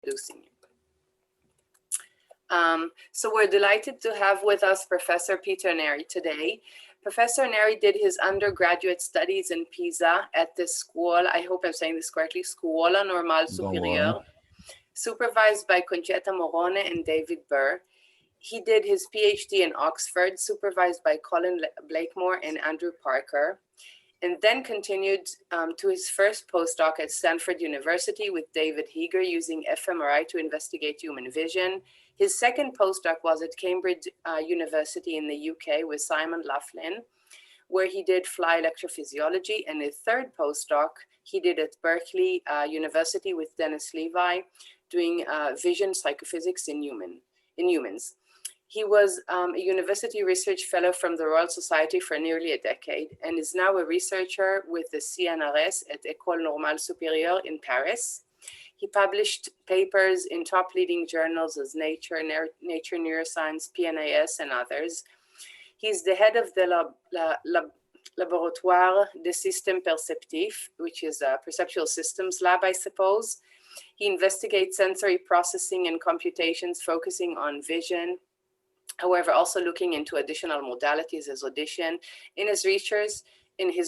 introducing you. So we're delighted to have with us Professor Peter Neri today. Professor Neri did his undergraduate studies in Pisa at the school, I hope I'm saying this correctly, Scuola Normale Superiore, supervised by Concetta Morone and David Burr. He did his PhD in Oxford, supervised by Colin Blakemore and Andrew Parker, and then continued to his first postdoc at Stanford University with David Heeger using fMRI to investigate human vision. His second postdoc was at Cambridge University in the UK with Simon Laughlin, where he did fly electrophysiology, and his third postdoc he did at Berkeley University with Dennis Levi, doing vision psychophysics in humans. He was a university research fellow from the Royal Society for nearly a decade and is now a researcher with the CNRS at École Normale Supérieure in Paris. He published papers in top leading journals as Nature, Neuroscience, PNAS, and others. He's the head of the Laboratoire des Systèmes Perceptifs, which is a perceptual systems lab, I suppose. He investigates sensory processing and computations focusing on vision, however, also looking into additional modalities as audition. In his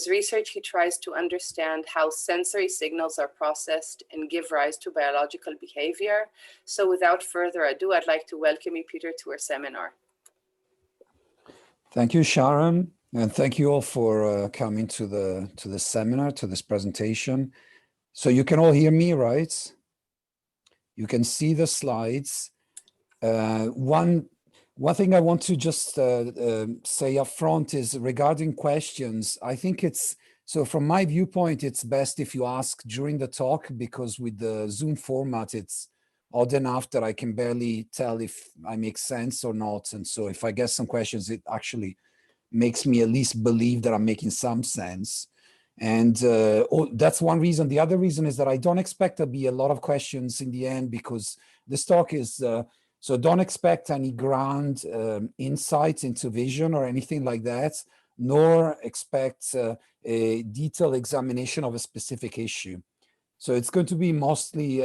research, he tries to understand how sensory signals are processed and give rise to biological behavior. So without further ado, I'd like to welcome you, Peter, to our seminar. Thank you, Sharon, and thank you all for coming to the seminar, to this presentation. So you can all hear me, right? You can see the slides. One thing I want to just say up front is regarding questions. I think so from my viewpoint, it's best if you ask during the talk, because with the Zoom format, it's odd enough that I can barely tell if I make sense or not. And so if I get some questions, it actually makes me at least believe that I'm making some sense. And that's one reason. The other reason is that I don't expect there'll be a lot of questions in the end, because this talk is, so don't expect any grand insights into vision or anything like that, nor expect a detailed examination of a specific issue. So it's going to be mostly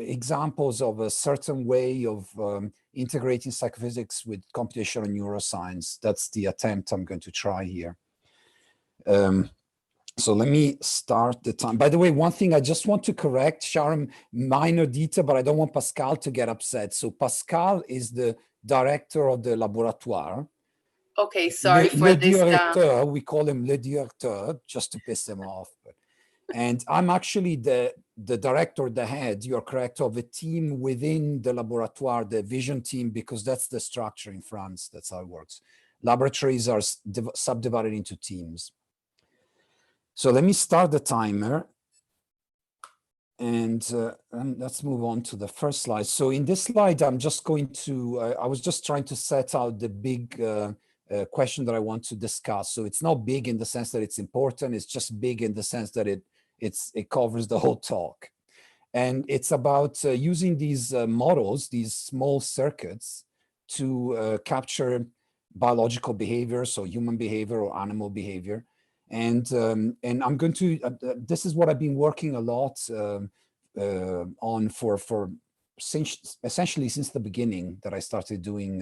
examples of a certain way of integrating psychophysics with computational neuroscience. That's the attempt I'm going to try here. So let me start the time. By the way, one thing I just want to correct, Sharon, minor detail, but I don't want Pascal to get upset. So Pascal is the director of the laboratoire. Okay, sorry for this. Directeur, we call him le directeur, just to piss him off. And I'm actually the director, the head, you're correct, of a team within the laboratoire, the vision team, because that's the structure in France. That's how it works. Laboratories are subdivided into teams. So let me start the timer, and let's move on to the first slide. So in this slide, I'm just going to, I was just trying to set out the big question that I want to discuss. So it's not big in the sense that it's important, it's just big in the sense that it covers the whole talk. And it's about using these models, these small circuits, to capture biological behavior, so human behavior or animal behavior. And I'm going to, this is what I've been working a lot on essentially since the beginning that I started doing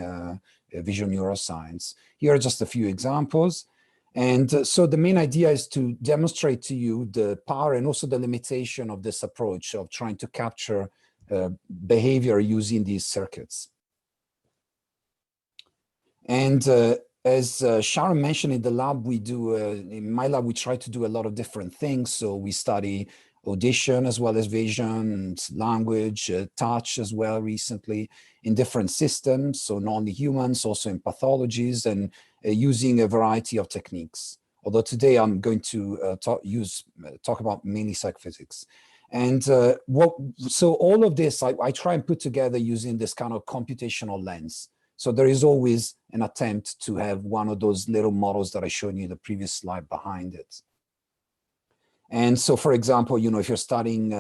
visual neuroscience. Here are just a few examples. And so the main idea is to demonstrate to you the power and also the limitation of this approach of trying to capture behavior using these circuits. And as Sharon mentioned, in the lab, we do, in my lab, we try to do a lot of different things. So we study audition as well as vision, and language, touch as well recently in different systems. So not only humans, also in pathologies, and using a variety of techniques. Although today I'm going to talk about mainly psychophysics. And so all of this, I try and put together using this kind of computational lens. So there is always an attempt to have one of those little models that I showed you in the previous slide behind it. And so, for example, you know, if you're studying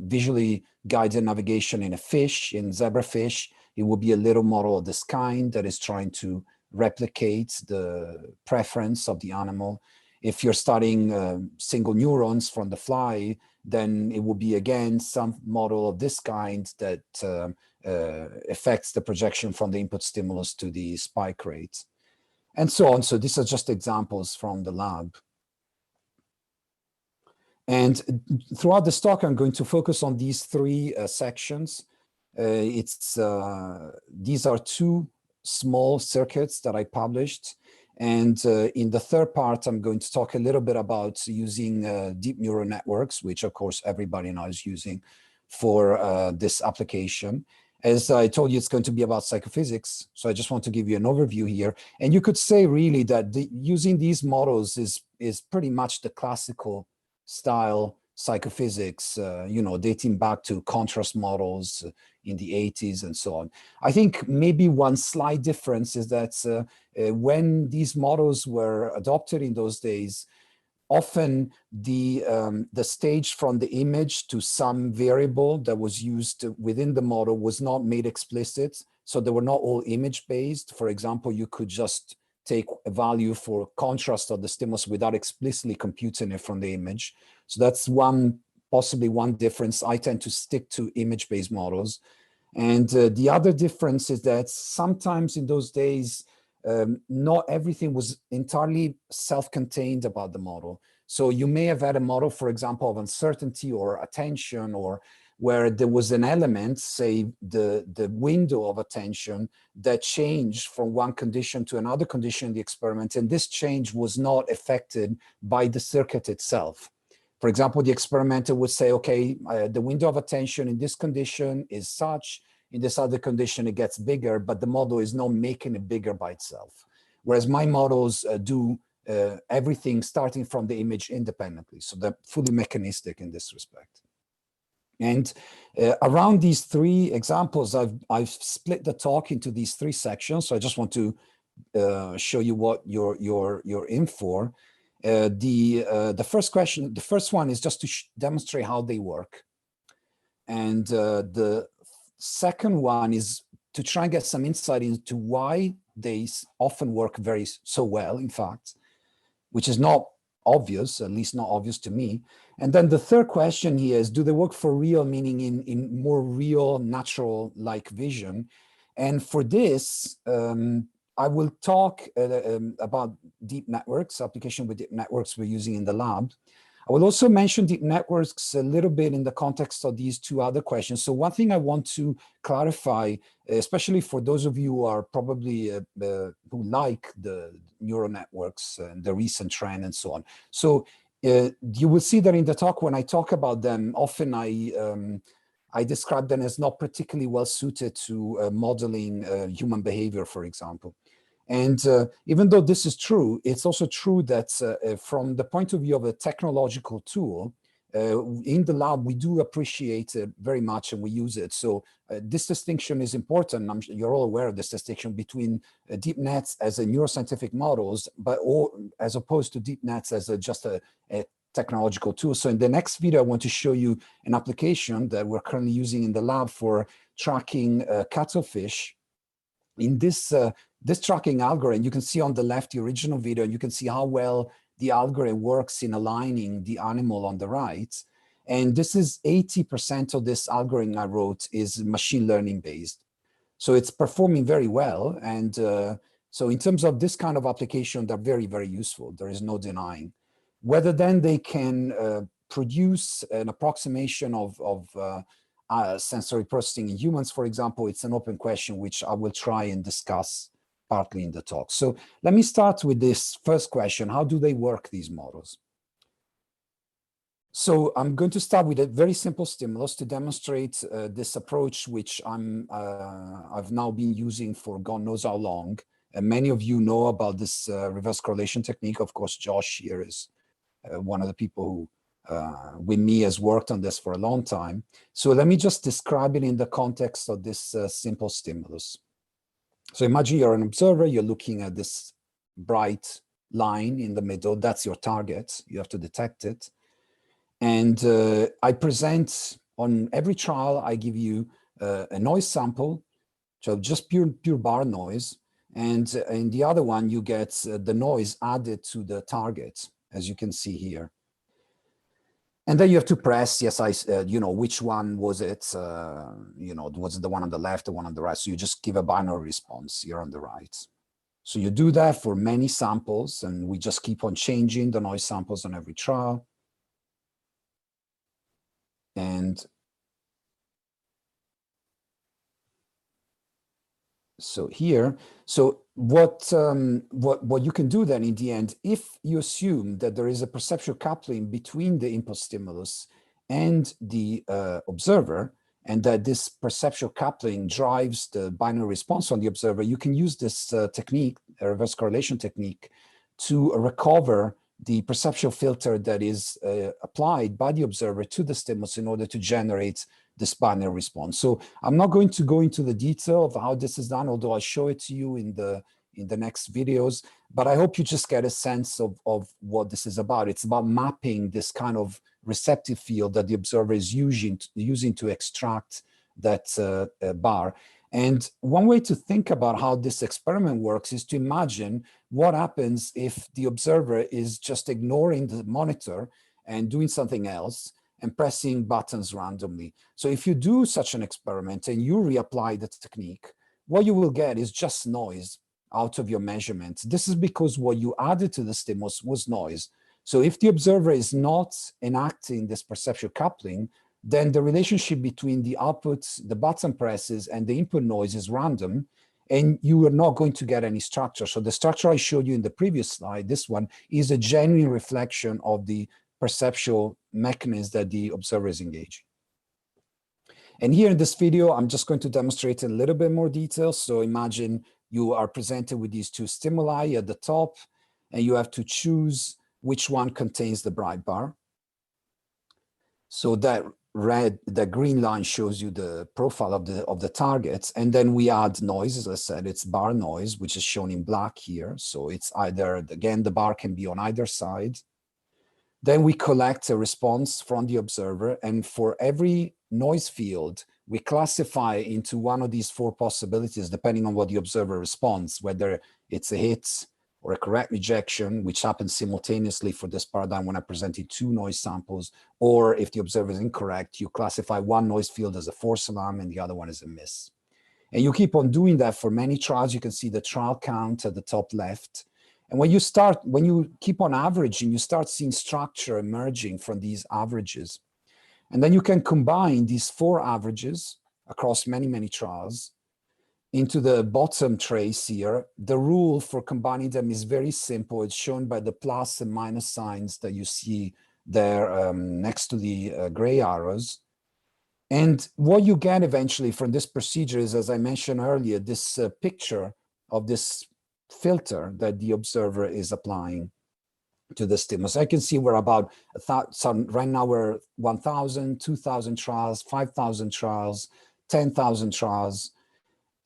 visually guided navigation in a fish, in zebrafish, it will be a little model of this kind that is trying to replicate the preference of the animal. If you're studying single neurons from the fly, then it will be again some model of this kind that affects the projection from the input stimulus to the spike rate, and so on. So these are just examples from the lab. And throughout this talk, I'm going to focus on these three sections. These are two small circuits that I published. And in the third part, I'm going to talk a little bit about using deep neural networks, which of course everybody now is using for this application. As I told you, it's going to be about psychophysics. So I just want to give you an overview here. And you could say really that using these models is pretty much the classical style psychophysics, dating back to contrast models in the 80s and so on. I think maybe one slight difference is that when these models were adopted in those days, often the stage from the image to some variable that was used within the model was not made explicit. So they were not all image-based. For example, you could just take a value for contrast of the stimulus without explicitly computing it from the image. So that's possibly one difference. I tend to stick to image-based models. And the other difference is that sometimes in those days, not everything was entirely self-contained about the model. So you may have had a model, for example, of uncertainty or attention, or where there was an element, say the window of attention, that changed from one condition to another condition in the experiment. And this change was not affected by the circuit itself. For example, the experimenter would say, okay, the window of attention in this condition is such, in this other condition, it gets bigger, but the model is not making it bigger by itself. Whereas my models do everything starting from the image independently. So they're fully mechanistic in this respect. And around these three examples, I've split the talk into these three sections. So I just want to show you what you're in for. The first one is just to demonstrate how they work. And the second one is to try and get some insight into why they often work so well, in fact, which is not obvious, at least not obvious to me. And then the third question here is, do they work for real, meaning in more real, natural-like vision? And for this, I will talk about deep networks, application with deep networks we're using in the lab. I will also mention deep networks a little bit in the context of these two other questions. So one thing I want to clarify, especially for those of you who are probably who like the neural networks and the recent trend and so on. So you will see that in the talk, when I talk about them, often I describe them as not particularly well suited to modeling human behavior, for example. And even though this is true, it's also true that from the point of view of a technological tool, in the lab, we do appreciate it very much and we use it. So this distinction is important. You're all aware of this distinction between deep nets as a neuroscientific models, or as opposed to deep nets as just a technological tool. So in the next video, I want to show you an application that we're currently using in the lab for tracking cuttlefish. In this tracking algorithm, you can see on the left the original video, and you can see how well the algorithm works in aligning the animal on the right. And this is 80% of this algorithm I wrote is machine learning based. So it's performing very well. And so in terms of this kind of application, they're very, very useful. There is no denying. Whether then they can produce an approximation of sensory processing in humans, for example, it's an open question, which I will try and discuss partly in the talk. So let me start with this first question. How do they work, these models? So I'm going to start with a very simple stimulus to demonstrate this approach, which I've now been using for God knows how long. And many of you know about this reverse correlation technique. Of course, Josh here is one of the people who with me has worked on this for a long time. So let me just describe it in the context of this simple stimulus. So imagine you're an observer, you're looking at this bright line in the middle, that's your target, you have to detect it. And I present, on every trial, I give you a noise sample, so just pure bar noise. And in the other one, you get the noise added to the target. as you can see here. And then you have to press, yes, you know, which one was it? You know, was it the one on the left, the one on the right? So you just give a binary response here on the right. So you do that for many samples, and we just keep on changing the noise samples on every trial. And so here, so what you can do then in the end, if you assume that there is a perceptual coupling between the input stimulus and the observer, and that this perceptual coupling drives the binary response on the observer, you can use this technique, a reverse correlation technique, to recover the perceptual filter that is applied by the observer to the stimulus in order to generate this binary response. So I'm not going to go into the detail of how this is done, although I'll show it to you in the next videos, but I hope you just get a sense of what this is about. It's about mapping this kind of receptive field that the observer is using to extract that bar. And one way to think about how this experiment works is to imagine what happens if the observer is just ignoring the monitor and doing something else and pressing buttons randomly. So if you do such an experiment and you reapply the technique, what you will get is just noise out of your measurement. This is because what you added to the stimulus was noise. So if the observer is not enacting this perceptual coupling, then the relationship between the outputs, the button presses, and the input noise is random, and you are not going to get any structure. So the structure I showed you in the previous slide, this one, is a genuine reflection of the perceptual mechanism that the observer is engaging. And here in this video, I'm just going to demonstrate in a little bit more detail. So imagine you are presented with these two stimuli at the top, and you have to choose which one contains the bright bar. So that green line shows you the profile of the targets, and then we add noise. As I said, it's bar noise, which is shown in black here. So it's either, again, the bar can be on either side. Then we collect a response from the observer, and for every noise field, we classify into one of these four possibilities, depending on what the observer responds, whether it's a hit or a correct rejection, which happens simultaneously for this paradigm when I presented two noise samples, or if the observer is incorrect, you classify one noise field as a false alarm and the other one as a miss. And you keep on doing that for many trials. You can see the trial count at the top left. And when you keep on averaging, you start seeing structure emerging from these averages. And then you can combine these four averages across many, many trials into the bottom trace here. The rule for combining them is very simple. It's shown by the plus and minus signs that you see there next to the gray arrows. And what you get eventually from this procedure is, as I mentioned earlier, this picture of this filter that the observer is applying to the stimulus. I can see we're about 1,000, right now we're 1,000, 2,000 trials, 5,000 trials, 10,000 trials,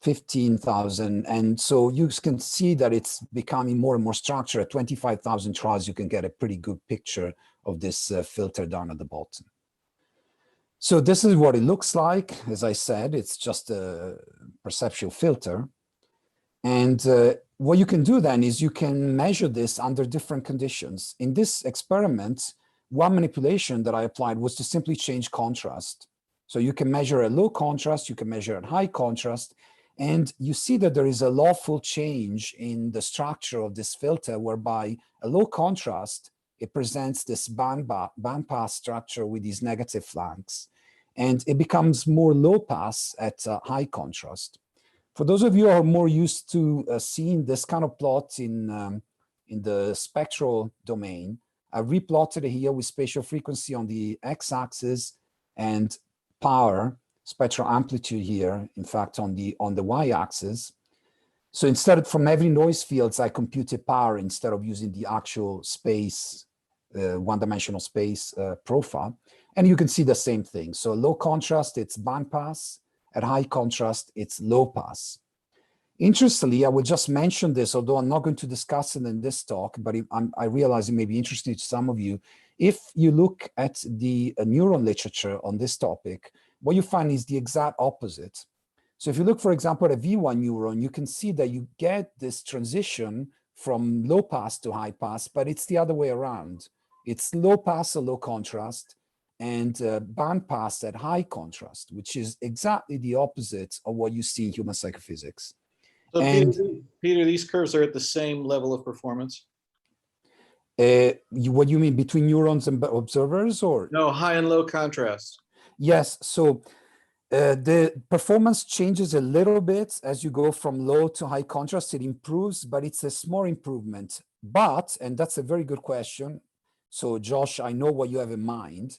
15,000. And so you can see that it's becoming more and more structured. At 25,000 trials, you can get a pretty good picture of this filter down at the bottom. So this is what it looks like. As I said, it's just a perceptual filter. And what you can do then is you can measure this under different conditions. In this experiment, one manipulation that I applied was to simply change contrast. So you can measure at low contrast, you can measure at high contrast, and you see that there is a lawful change in the structure of this filter, whereby a low contrast, it presents this bandpass structure with these negative flanks, and it becomes more low pass at high contrast. For those of you who are more used to seeing this kind of plot in the spectral domain, I replotted it here with spatial frequency on the x-axis and power, spectral amplitude here, in fact, on the y-axis. So instead, from every noise fields, I computed power instead of using the actual space, one-dimensional space profile. And you can see the same thing. So low contrast, it's bandpass. At high contrast, it's low pass. Interestingly, I will just mention this, although I'm not going to discuss it in this talk, but I realize it may be interesting to some of you. If you look at the neuron literature on this topic, what you find is the exact opposite. So if you look, for example, at a V1 neuron, you can see that you get this transition from low pass to high pass, but it's the other way around. It's low pass at low contrast and band pass at high contrast, which is exactly the opposite of what you see in human psychophysics. So And Peter, these curves are at the same level of performance? what do you mean, between neurons and observers, or? No, high and low contrast. Yes, so the performance changes a little bit as you go from low to high contrast. It improves, but it's a small improvement. But, and that's a very good question. So Josh, I know what you have in mind.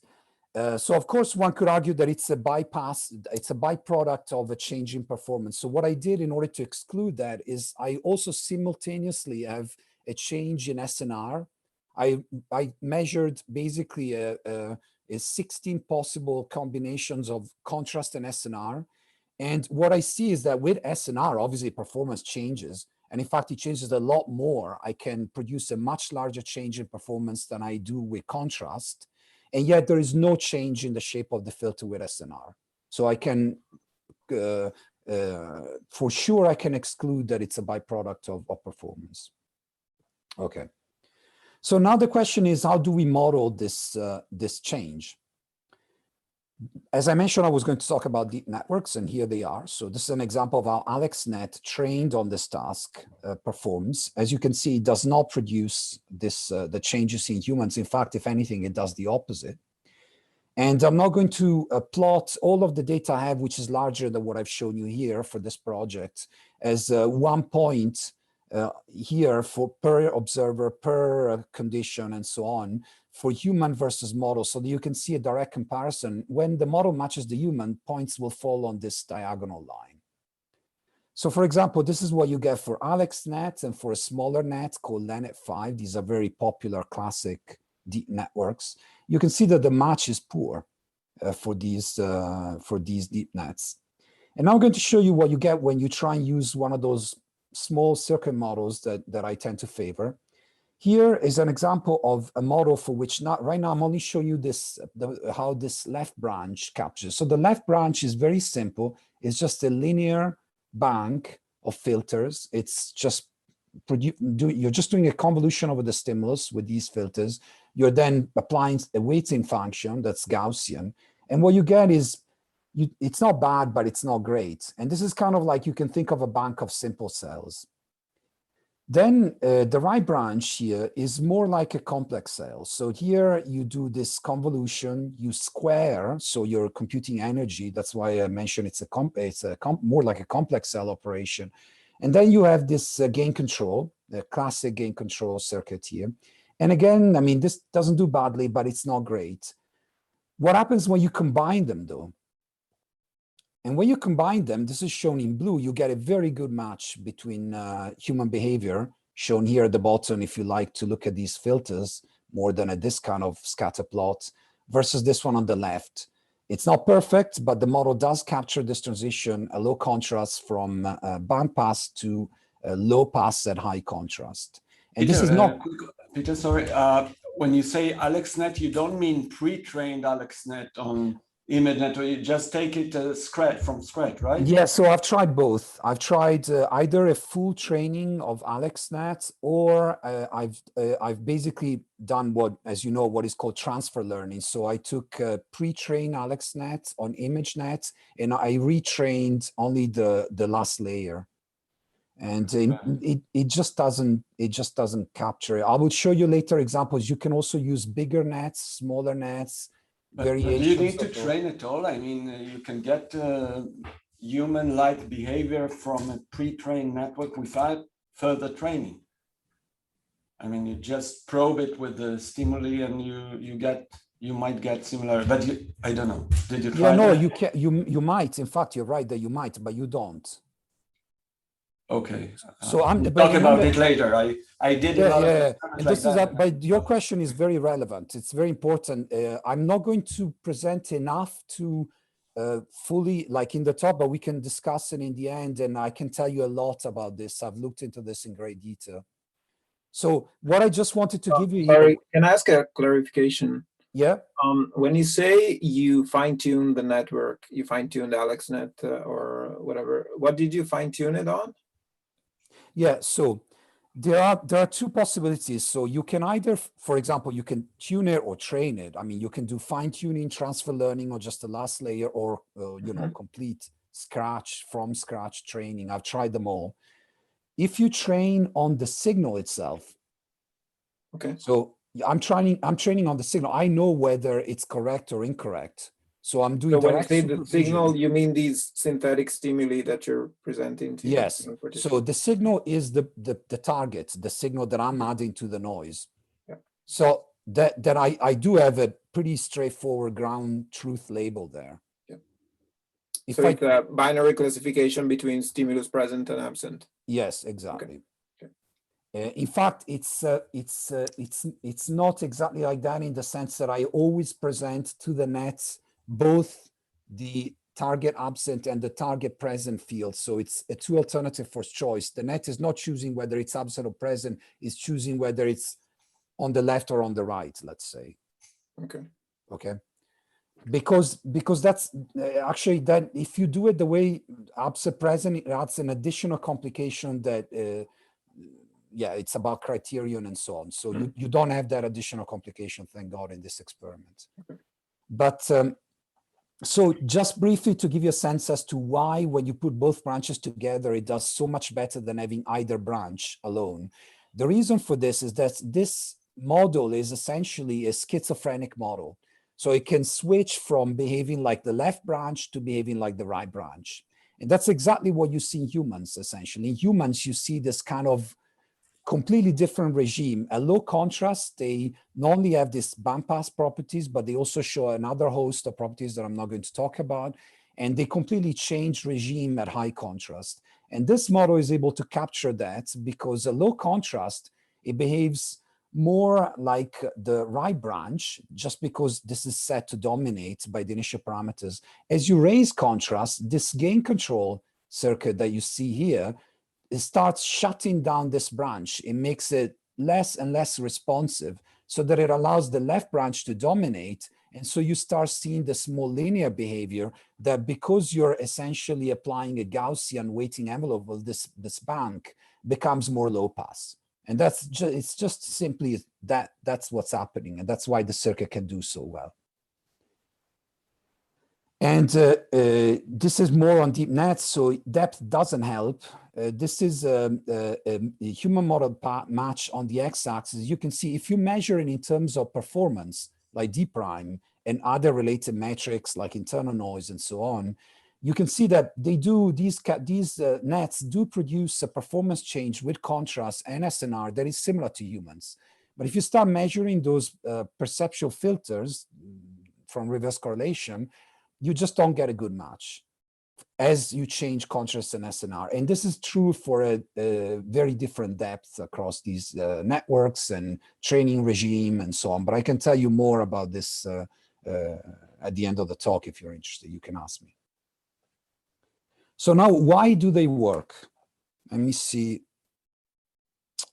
So of course, one could argue that it's a bypass, it's a byproduct of a change in performance. So what I did in order to exclude that is I also simultaneously have a change in SNR. I measured basically a 16 possible combinations of contrast and SNR. And what I see is that with SNR, obviously performance changes. And in fact, it changes a lot more. I can produce a much larger change in performance than I do with contrast. And yet there is no change in the shape of the filter with SNR. So I can, for sure, I can exclude that it's a byproduct of performance. Okay. So now the question is, how do we model this, this change? As I mentioned, I was going to talk about deep networks, and here they are. So this is an example of how AlexNet, trained on this task, performs. As you can see, it does not produce this, the changes in humans. In fact, if anything, it does the opposite. And I'm not going to plot all of the data I have, which is larger than what I've shown you here for this project, as 1 point here for per observer, per condition, and so on, for human versus model, so that you can see a direct comparison. When the model matches the human, points will fall on this diagonal line. So for example, this is what you get for AlexNet and for a smaller net called LeNet5. These are very popular classic deep networks. You can see that the match is poor for these deep nets. And now I'm going to show you what you get when you try and use one of those small circuit models that I tend to favor. Here is an example of a model for which right now I'm only showing you this, how this left branch captures. So the left branch is very simple. It's just a linear bank of filters. It's just you're just doing a convolution over the stimulus with these filters. You're then applying a weighting function that's Gaussian. And what you get is, it's not bad, but it's not great. And this is kind of like, you can think of a bank of simple cells. Then the right branch here is more like a complex cell. So here you do this convolution, you square, so you're computing energy. That's why I mentioned it's more like a complex cell operation. And then you have this gain control, the classic gain control circuit here. And again, I mean, this doesn't do badly, but it's not great. What happens when you combine them, though? And when you combine them, this is shown in blue, you get a very good match between human behavior, shown here at the bottom, if you like to look at these filters more than at this kind of scatter plot, versus this one on the left. It's not perfect, but the model does capture this transition, a low contrast from band pass to low pass at high contrast. And Peter, this is not... Peter, sorry, when you say AlexNet, you don't mean pre-trained AlexNet on ImageNet, or you just take it from scratch, right? Yeah, so I've tried both. I've tried either a full training of AlexNet, or I've basically done what, as you know, what is called transfer learning. So I took pre-trained AlexNet on ImageNet, and I retrained only the last layer. And it just doesn't capture it. I will show you later examples. You can also use bigger nets, smaller nets. But do you need to train at all? I mean, you can get human-like behavior from a pre-trained network without further training. I mean, you just probe it with the stimuli, and you might get similar. But I don't know. Did you try? Yeah, no, that? you can. You might. In fact, you're right that you might, but you don't. Okay. So we'll talk about it later. I did a lot of and this is but your question is very relevant. It's very important. I'm not going to present enough to fully, like in the top, but we can discuss it in the end, and I can tell you a lot about this. I've looked into this in great detail. So what I just wanted to give you sorry, here, can I ask a clarification? Yeah. When you say you fine-tune the network, you fine-tuned AlexNet or whatever, what did you fine-tune it on? Yeah, so There are two possibilities. So you can either, for example, you can tune it or train it. I mean, you can do fine tuning, transfer learning, or just the last layer, or you know, complete from scratch training. I've tried them all. If you train on the signal itself, Okay. so I'm training on the signal. I know whether it's correct or incorrect. So I'm doing So when you direct say the supervision. signal, you mean these synthetic stimuli that you're presenting to Yes. your So the signal is the target, the signal that I'm adding to the noise. Yeah. So that I do have a pretty straightforward ground truth label there. Yeah. If So it's a binary classification between stimulus present and absent. Yes, exactly. Okay. In fact, it's not exactly like that in the sense that I always present to the net both the target absent and the target present field. So it's a two alternative for choice. The net is not choosing whether it's absent or present, it's choosing whether it's on the left or on the right, let's say. Okay. Okay. Because that's actually, that if you do it the way absent present, it adds an additional complication that yeah, it's about criterion and so on. So you don't have that additional complication, thank God, in this experiment. Okay. But so just briefly to give you a sense as to why when you put both branches together, it does so much better than having either branch alone. The reason for this is that this model is essentially a schizophrenic model. So it can switch from behaving like the left branch to behaving like the right branch. And that's exactly what you see in humans, essentially. In humans, you see this kind of completely different regime. A low contrast, they not only have these bandpass properties, but they also show another host of properties that I'm not going to talk about. And they completely change regime at high contrast. And this model is able to capture that because a low contrast, it behaves more like the right branch, just because this is set to dominate by the initial parameters. As you raise contrast, this gain control circuit that you see here, it starts shutting down this branch. It makes it less and less responsive so that it allows the left branch to dominate. And so you start seeing this more linear behavior that, because you're essentially applying a Gaussian weighting envelope of this bank, becomes more low pass. And that's just, it's just simply that's what's happening. And that's why the circuit can do so well. And this is more on deep nets, so depth doesn't help. This is a human model match on the x-axis. You can see if you measure it in terms of performance, like D prime, and other related metrics like internal noise and so on, you can see that they do, these nets do produce a performance change with contrast and SNR that is similar to humans. But if you start measuring those perceptual filters from reverse correlation, you just don't get a good match as you change contrast and SNR. And this is true for a very different depth across these networks and training regime and so on. But I can tell you more about this at the end of the talk. If you're interested, you can ask me. So now, why do they work? Let me see.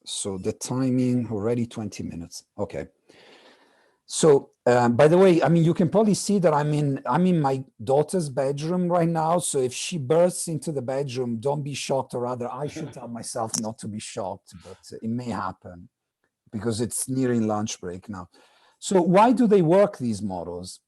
So the timing, already 20 minutes. Okay. So, by the way, I mean, you can probably see that I'm in my daughter's bedroom right now. So if she bursts into the bedroom, don't be shocked, or rather I should tell myself not to be shocked, but it may happen because it's nearing lunch break now. So why do they work, these models?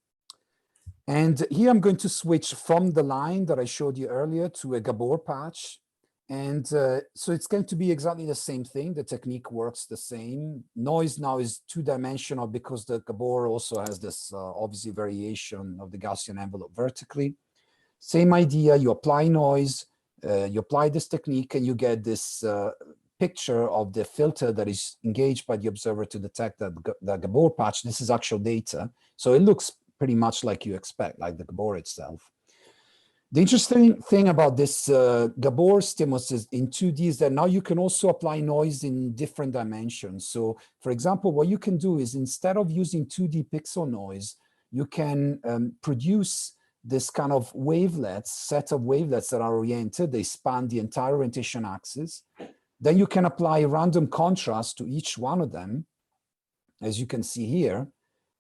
And here I'm going to switch from the line that I showed you earlier to a Gabor patch. And so it's going to be exactly the same thing. The technique works the same. Noise now is two-dimensional because the Gabor also has this obviously variation of the Gaussian envelope vertically. Same idea, you apply noise, you apply this technique, and you get this picture of the filter that is engaged by the observer to detect that the Gabor patch. This is actual data. So it looks pretty much like you expect, like the Gabor itself. The interesting thing about this Gabor stimulus is in 2D is that now you can also apply noise in different dimensions. So for example, what you can do is instead of using 2D pixel noise, you can produce this kind of wavelets, set of wavelets that are oriented. They span the entire orientation axis. Then you can apply random contrast to each one of them, as you can see here,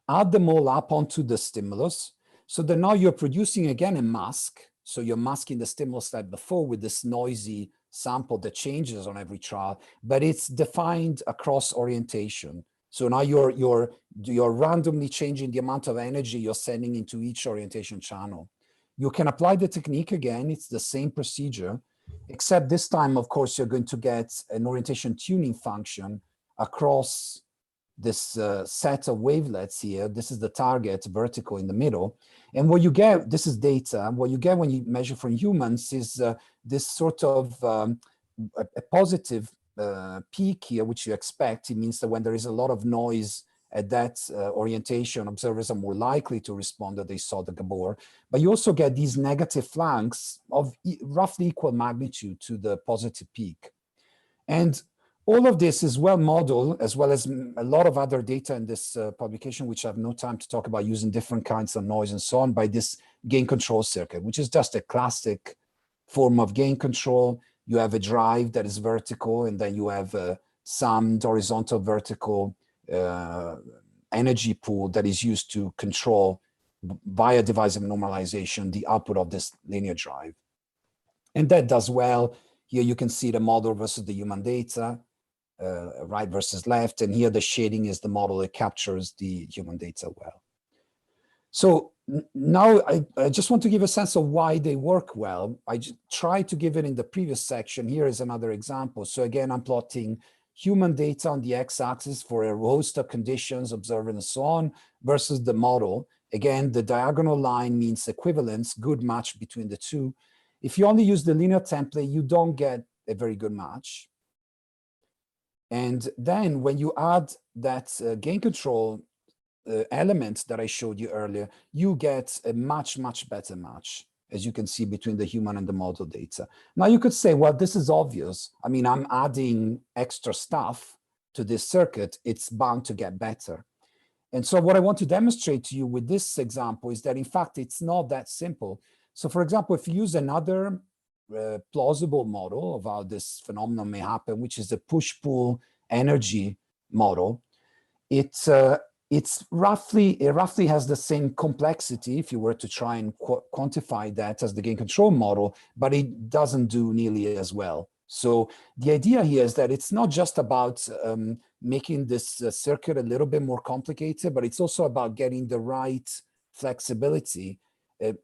add them all up onto the stimulus. So that now you're producing again a mask. So you're masking the stimulus like before with this noisy sample that changes on every trial, but it's defined across orientation. So now you're randomly changing the amount of energy you're sending into each orientation channel. You can apply the technique again, it's the same procedure, except this time, of course, you're going to get an orientation tuning function across this set of wavelets here. This is the target vertical in the middle. And what you get, this is data, what you get when you measure from humans is this sort of a positive peak here, which you expect. It means that when there is a lot of noise at that orientation, observers are more likely to respond that they saw the Gabor. But you also get these negative flanks of roughly equal magnitude to the positive peak. And all of this is well modeled, as well as a lot of other data in this publication, which I have no time to talk about, using different kinds of noise and so on, by this gain control circuit, which is just a classic form of gain control. You have a drive that is vertical, and then you have some horizontal vertical energy pool that is used to control via divisive normalization the output of this linear drive. And that does well. Here you can see the model versus the human data, right versus left. And here the shading is the model that captures the human data well. So now I just want to give a sense of why they work well. I tried to give it in the previous section. Here is another example. So again, I'm plotting human data on the x-axis for a host of conditions, observed and so on, versus the model. Again, the diagonal line means equivalence, good match between the two. If you only use the linear template, you don't get a very good match. And then when you add that gain control element that I showed you earlier, you get a much, much better match, as you can see, between the human and the model data. Now you could say, well, this is obvious. I mean, I'm adding extra stuff to this circuit. It's bound to get better. And so what I want to demonstrate to you with this example is that, in fact, it's not that simple. So for example, if you use another plausible model of how this phenomenon may happen, which is the push-pull energy model, it roughly has the same complexity if you were to try and quantify that as the gain control model, but it doesn't do nearly as well. So the idea here is that it's not just about making this circuit a little bit more complicated, but it's also about getting the right flexibility.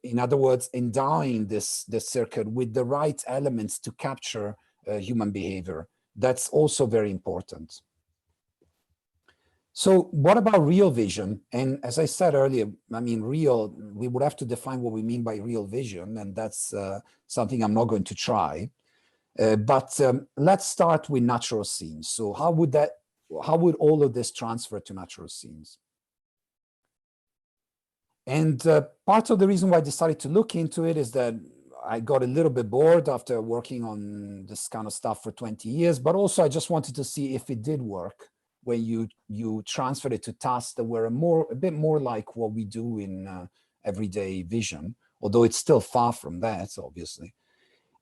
In other words, endowing this circuit with the right elements to capture human behavior. That's also very important. So what about real vision? And as I said earlier, I mean, we would have to define what we mean by real vision, and that's something I'm not going to try. But let's start with natural scenes. So how would all of this transfer to natural scenes? And part of the reason why I decided to look into it is that I got a little bit bored after working on this kind of stuff for 20 years, but also I just wanted to see if it did work when you transferred it to tasks that were a bit more like what we do in everyday vision, although it's still far from that, obviously.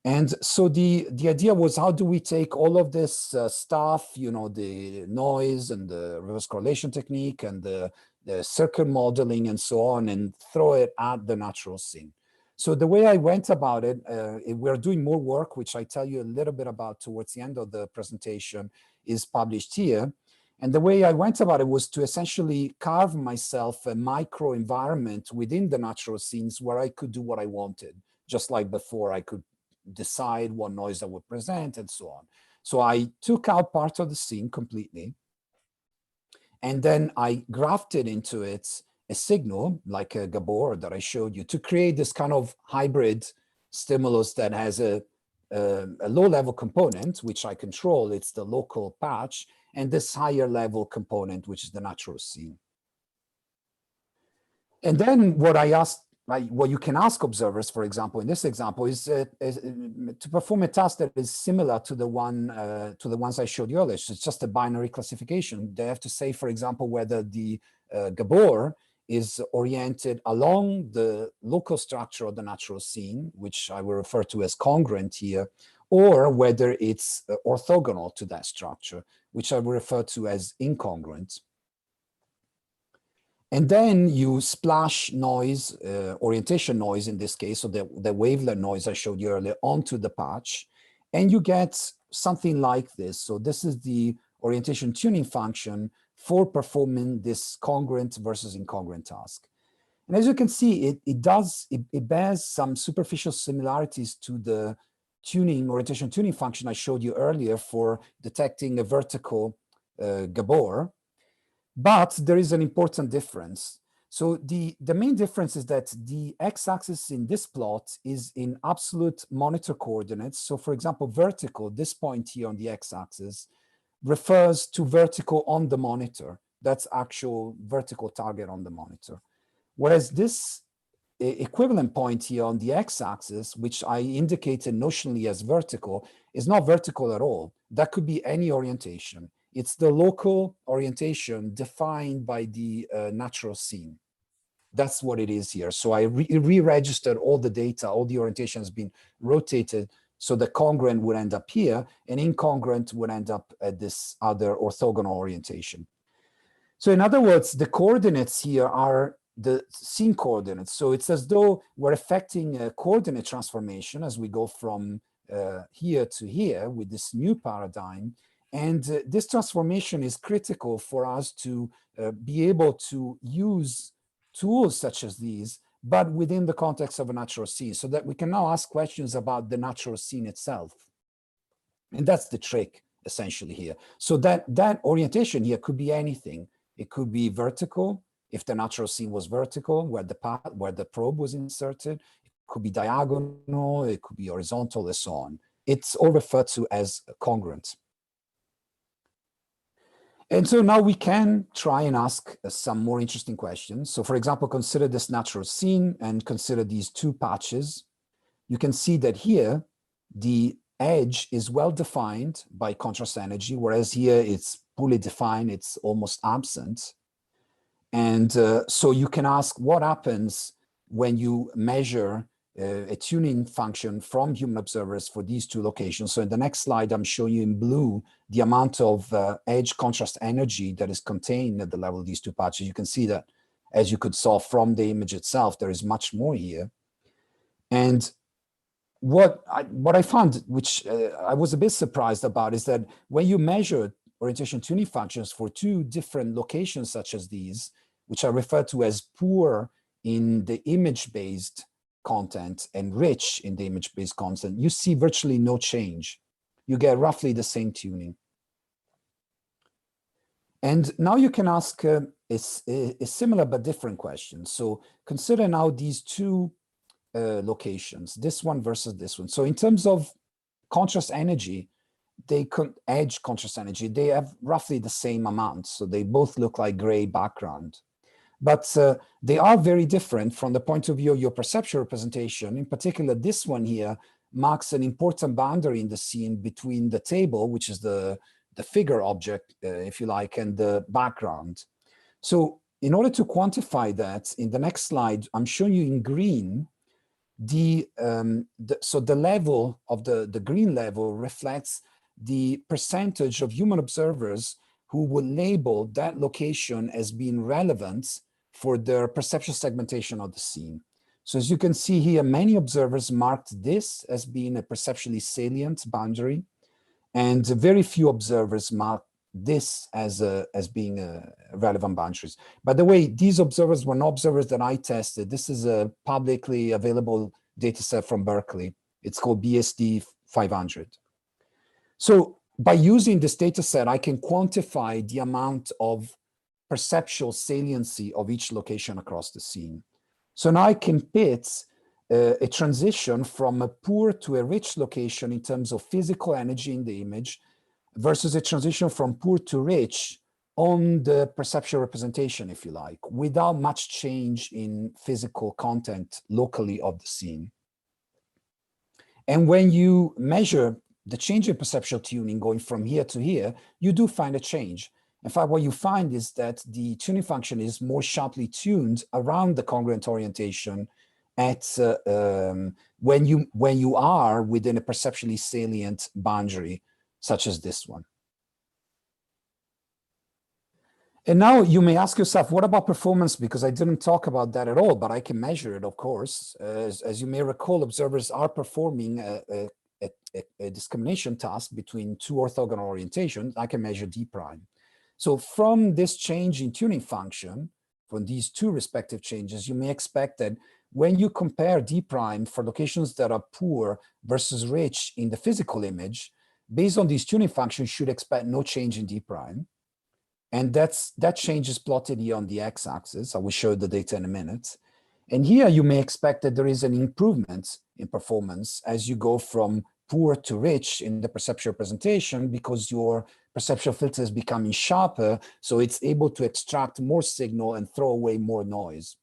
And so the idea was, how do we take all of this stuff, you know, the noise and the reverse correlation technique and the circuit modeling and so on, and throw it at the natural scene? So the way I went about it, we're doing more work, which I tell you a little bit about towards the end of the presentation, is published here. And the way I went about it was to essentially carve myself a micro environment within the natural scenes where I could do what I wanted. Just like before, I could decide what noise I would present and so on. So I took out part of the scene completely, and then I grafted into it a signal like a Gabor that I showed you to create this kind of hybrid stimulus that has a low-level component, which I control, it's the local patch, and this higher level component, which is the natural scene. And then what I asked, what you can ask observers, for example, in this example, is to perform a task that is similar to the ones I showed you earlier. So it's just a binary classification. They have to say, for example, whether the Gabor is oriented along the local structure of the natural scene, which I will refer to as congruent here, or whether it's orthogonal to that structure, which I will refer to as incongruent. And then you splash noise, orientation noise in this case, so the wavelet noise I showed you earlier, onto the patch. And you get something like this. So this is the orientation tuning function for performing this congruent versus incongruent task. And as you can see, it bears some superficial similarities to the orientation tuning function I showed you earlier for detecting a vertical Gabor. But there is an important difference. So the main difference is that the x-axis in this plot is in absolute monitor coordinates. So for example, vertical, this point here on the x-axis, refers to vertical on the monitor. That's actual vertical target on the monitor. Whereas this equivalent point here on the x-axis, which I indicated notionally as vertical, is not vertical at all. That could be any orientation. It's the local orientation defined by the natural scene. That's what it is here. So I re-registered all the data, all the orientation has been rotated, so the congruent would end up here, and incongruent would end up at this other orthogonal orientation. So in other words, the coordinates here are the scene coordinates. So it's as though we're affecting a coordinate transformation as we go from here to here with this new paradigm. And this transformation is critical for us to be able to use tools such as these, but within the context of a natural scene, so that we can now ask questions about the natural scene itself. And that's the trick, essentially, here. So that orientation here could be anything. It could be vertical, if the natural scene was vertical, where the probe was inserted. It could be diagonal, it could be horizontal, and so on. It's all referred to as congruent. And so now we can try and ask some more interesting questions. So for example, consider this natural scene and consider these two patches. You can see that here, the edge is well defined by contrast energy, whereas here it's poorly defined, it's almost absent. And so you can ask what happens when you measure a tuning function from human observers for these two locations. So in the next slide, I'm showing you in blue the amount of edge contrast energy that is contained at the level of these two patches. You can see that, as you could saw from the image itself, there is much more here. And what I found, which I was a bit surprised about, is that when you measure orientation tuning functions for two different locations such as these, which are referred to as poor in the image-based content and rich in the image-based content, you see virtually no change. You get roughly the same tuning. And now you can ask a similar but different question. So consider now these two locations, this one versus this one. So in terms of contrast energy, edge contrast energy, they have roughly the same amount. So they both look like gray background. But they are very different from the point of view of your perceptual representation. In particular, this one here marks an important boundary in the scene between the table, which is the figure object, if you like, and the background. So in order to quantify that, in the next slide, I'm showing you in green, so the level of the green level reflects the percentage of human observers who will label that location as being relevant for their perceptual segmentation of the scene. So as you can see here, many observers marked this as being a perceptually salient boundary, and very few observers marked this as being relevant boundaries. By the way, these observers were not observers that I tested. This is a publicly available data set from Berkeley. It's called BSD 500. So by using this data set, I can quantify the amount of perceptual saliency of each location across the scene. So now I can pit a transition from a poor to a rich location in terms of physical energy in the image versus a transition from poor to rich on the perceptual representation, if you like, without much change in physical content locally of the scene. And when you measure the change in perceptual tuning going from here to here, you do find a change. In fact, what you find is that the tuning function is more sharply tuned around the congruent orientation at when you are within a perceptually salient boundary, such as this one. And now you may ask yourself, what about performance? Because I didn't talk about that at all, but I can measure it, of course. As you may recall, observers are performing a a discrimination task between two orthogonal orientations, I can measure d prime. So from this change in tuning function, from these two respective changes, you may expect that when you compare d prime for locations that are poor versus rich in the physical image, based on these tuning functions, you should expect no change in d prime. And that change is plotted here on the x-axis. I will show the data in a minute. And here you may expect that there is an improvement in performance as you go from poor to rich in the perceptual representation, because your perceptual filter is becoming sharper, so it's able to extract more signal and throw away more noise.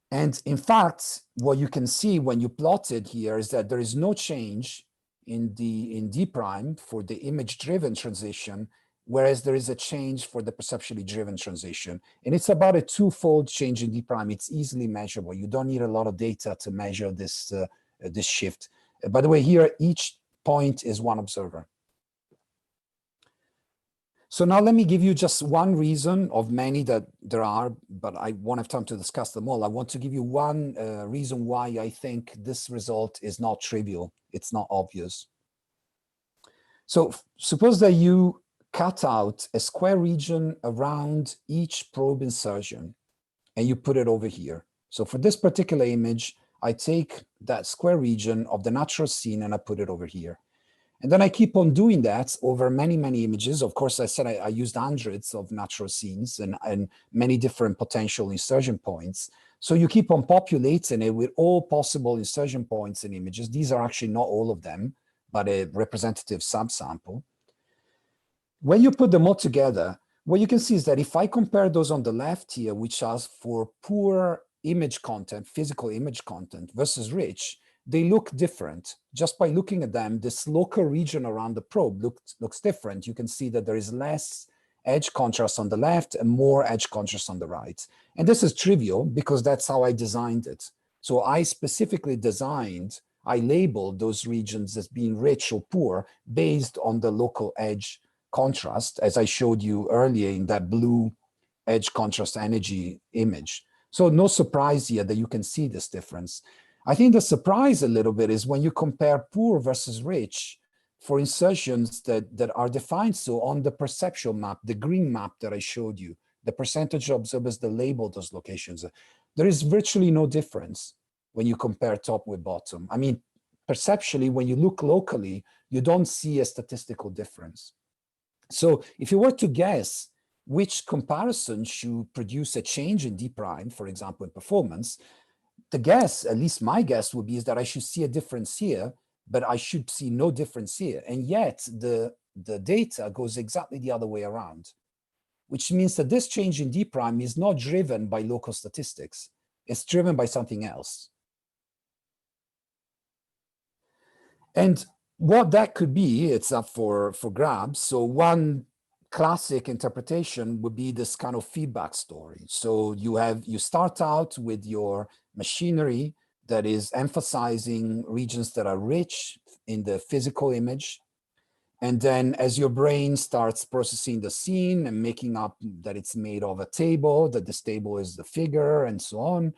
And in fact, what you can see when you plot it here is that there is no change in D prime for the image-driven transition, whereas there is a change for the perceptually driven transition. And it's about a twofold change in D prime. It's easily measurable. You don't need a lot of data to measure this, this shift. By the way, here, each point is one observer. So now let me give you just one reason of many that there are, but I won't have time to discuss them all. I want to give you one reason why I think this result is not trivial. It's not obvious. So suppose that you cut out a square region around each probe insertion and you put it over here. So for this particular image, I take that square region of the natural scene and I put it over here. And then I keep on doing that over many, many images. Of course, I said I used hundreds of natural scenes and many different potential insertion points. So you keep on populating it with all possible insertion points in images. These are actually not all of them, but a representative subsample. When you put them all together, what you can see is that if I compare those on the left here, which are for poor image content, physical image content versus rich, they look different. Just by looking at them, this local region around the probe looks different. You can see that there is less edge contrast on the left and more edge contrast on the right. And this is trivial because that's how I designed it. So I specifically I labeled those regions as being rich or poor based on the local edge contrast, as I showed you earlier in that blue edge contrast energy image. So no surprise here that you can see this difference. I think the surprise a little bit is when you compare poor versus rich for insertions that are defined so on the perceptual map, the green map that I showed you, the percentage of observers that label those locations. There is virtually no difference when you compare top with bottom. I mean, perceptually, when you look locally, you don't see a statistical difference. So if you were to guess which comparison should produce a change in D prime, for example, in performance, the guess, at least my guess would be, is that I should see a difference here, but I should see no difference here. And yet the data goes exactly the other way around, which means that this change in D prime is not driven by local statistics. It's driven by something else. And what that could be, it's up for grabs. So one classic interpretation would be this kind of feedback story. So you start out with your machinery that is emphasizing regions that are rich in the physical image. And then as your brain starts processing the scene and making up that it's made of a table, that this table is the figure and so on,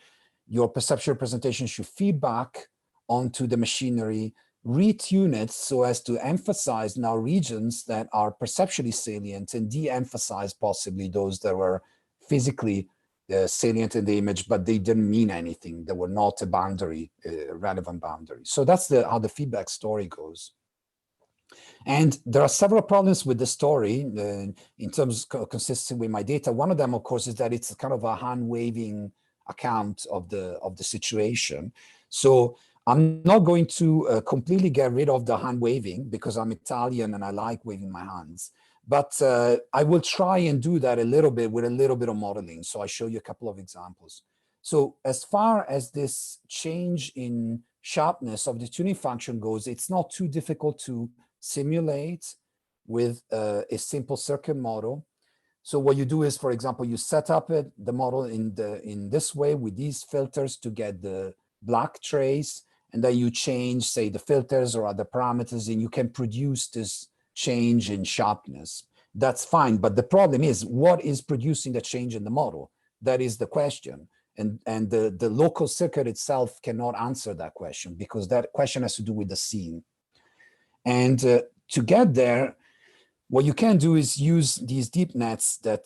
your perceptual representation should feedback onto the machinery, retune it so as to emphasize now regions that are perceptually salient and de-emphasize possibly those that were physically salient in the image, but they didn't mean anything. They were not a boundary, a relevant boundary. So that's how the feedback story goes. And there are several problems with the story in terms of consistent with my data. One of them, of course, is that it's kind of a hand-waving account of the situation. So I'm not going to completely get rid of the hand waving because I'm Italian and I like waving my hands. But I will try and do that a little bit with a little bit of modeling. So I'll show you a couple of examples. So as far as this change in sharpness of the tuning function goes, it's not too difficult to simulate with a simple circuit model. So what you do is, for example, you set up the model in this way with these filters to get the black trace, and then you change, say, the filters or other parameters, and you can produce this change in sharpness. That's fine, but the problem is, what is producing the change in the model? That is the question. And the local circuit itself cannot answer that question because that question has to do with the scene. And to get there, what you can do is use these deep nets that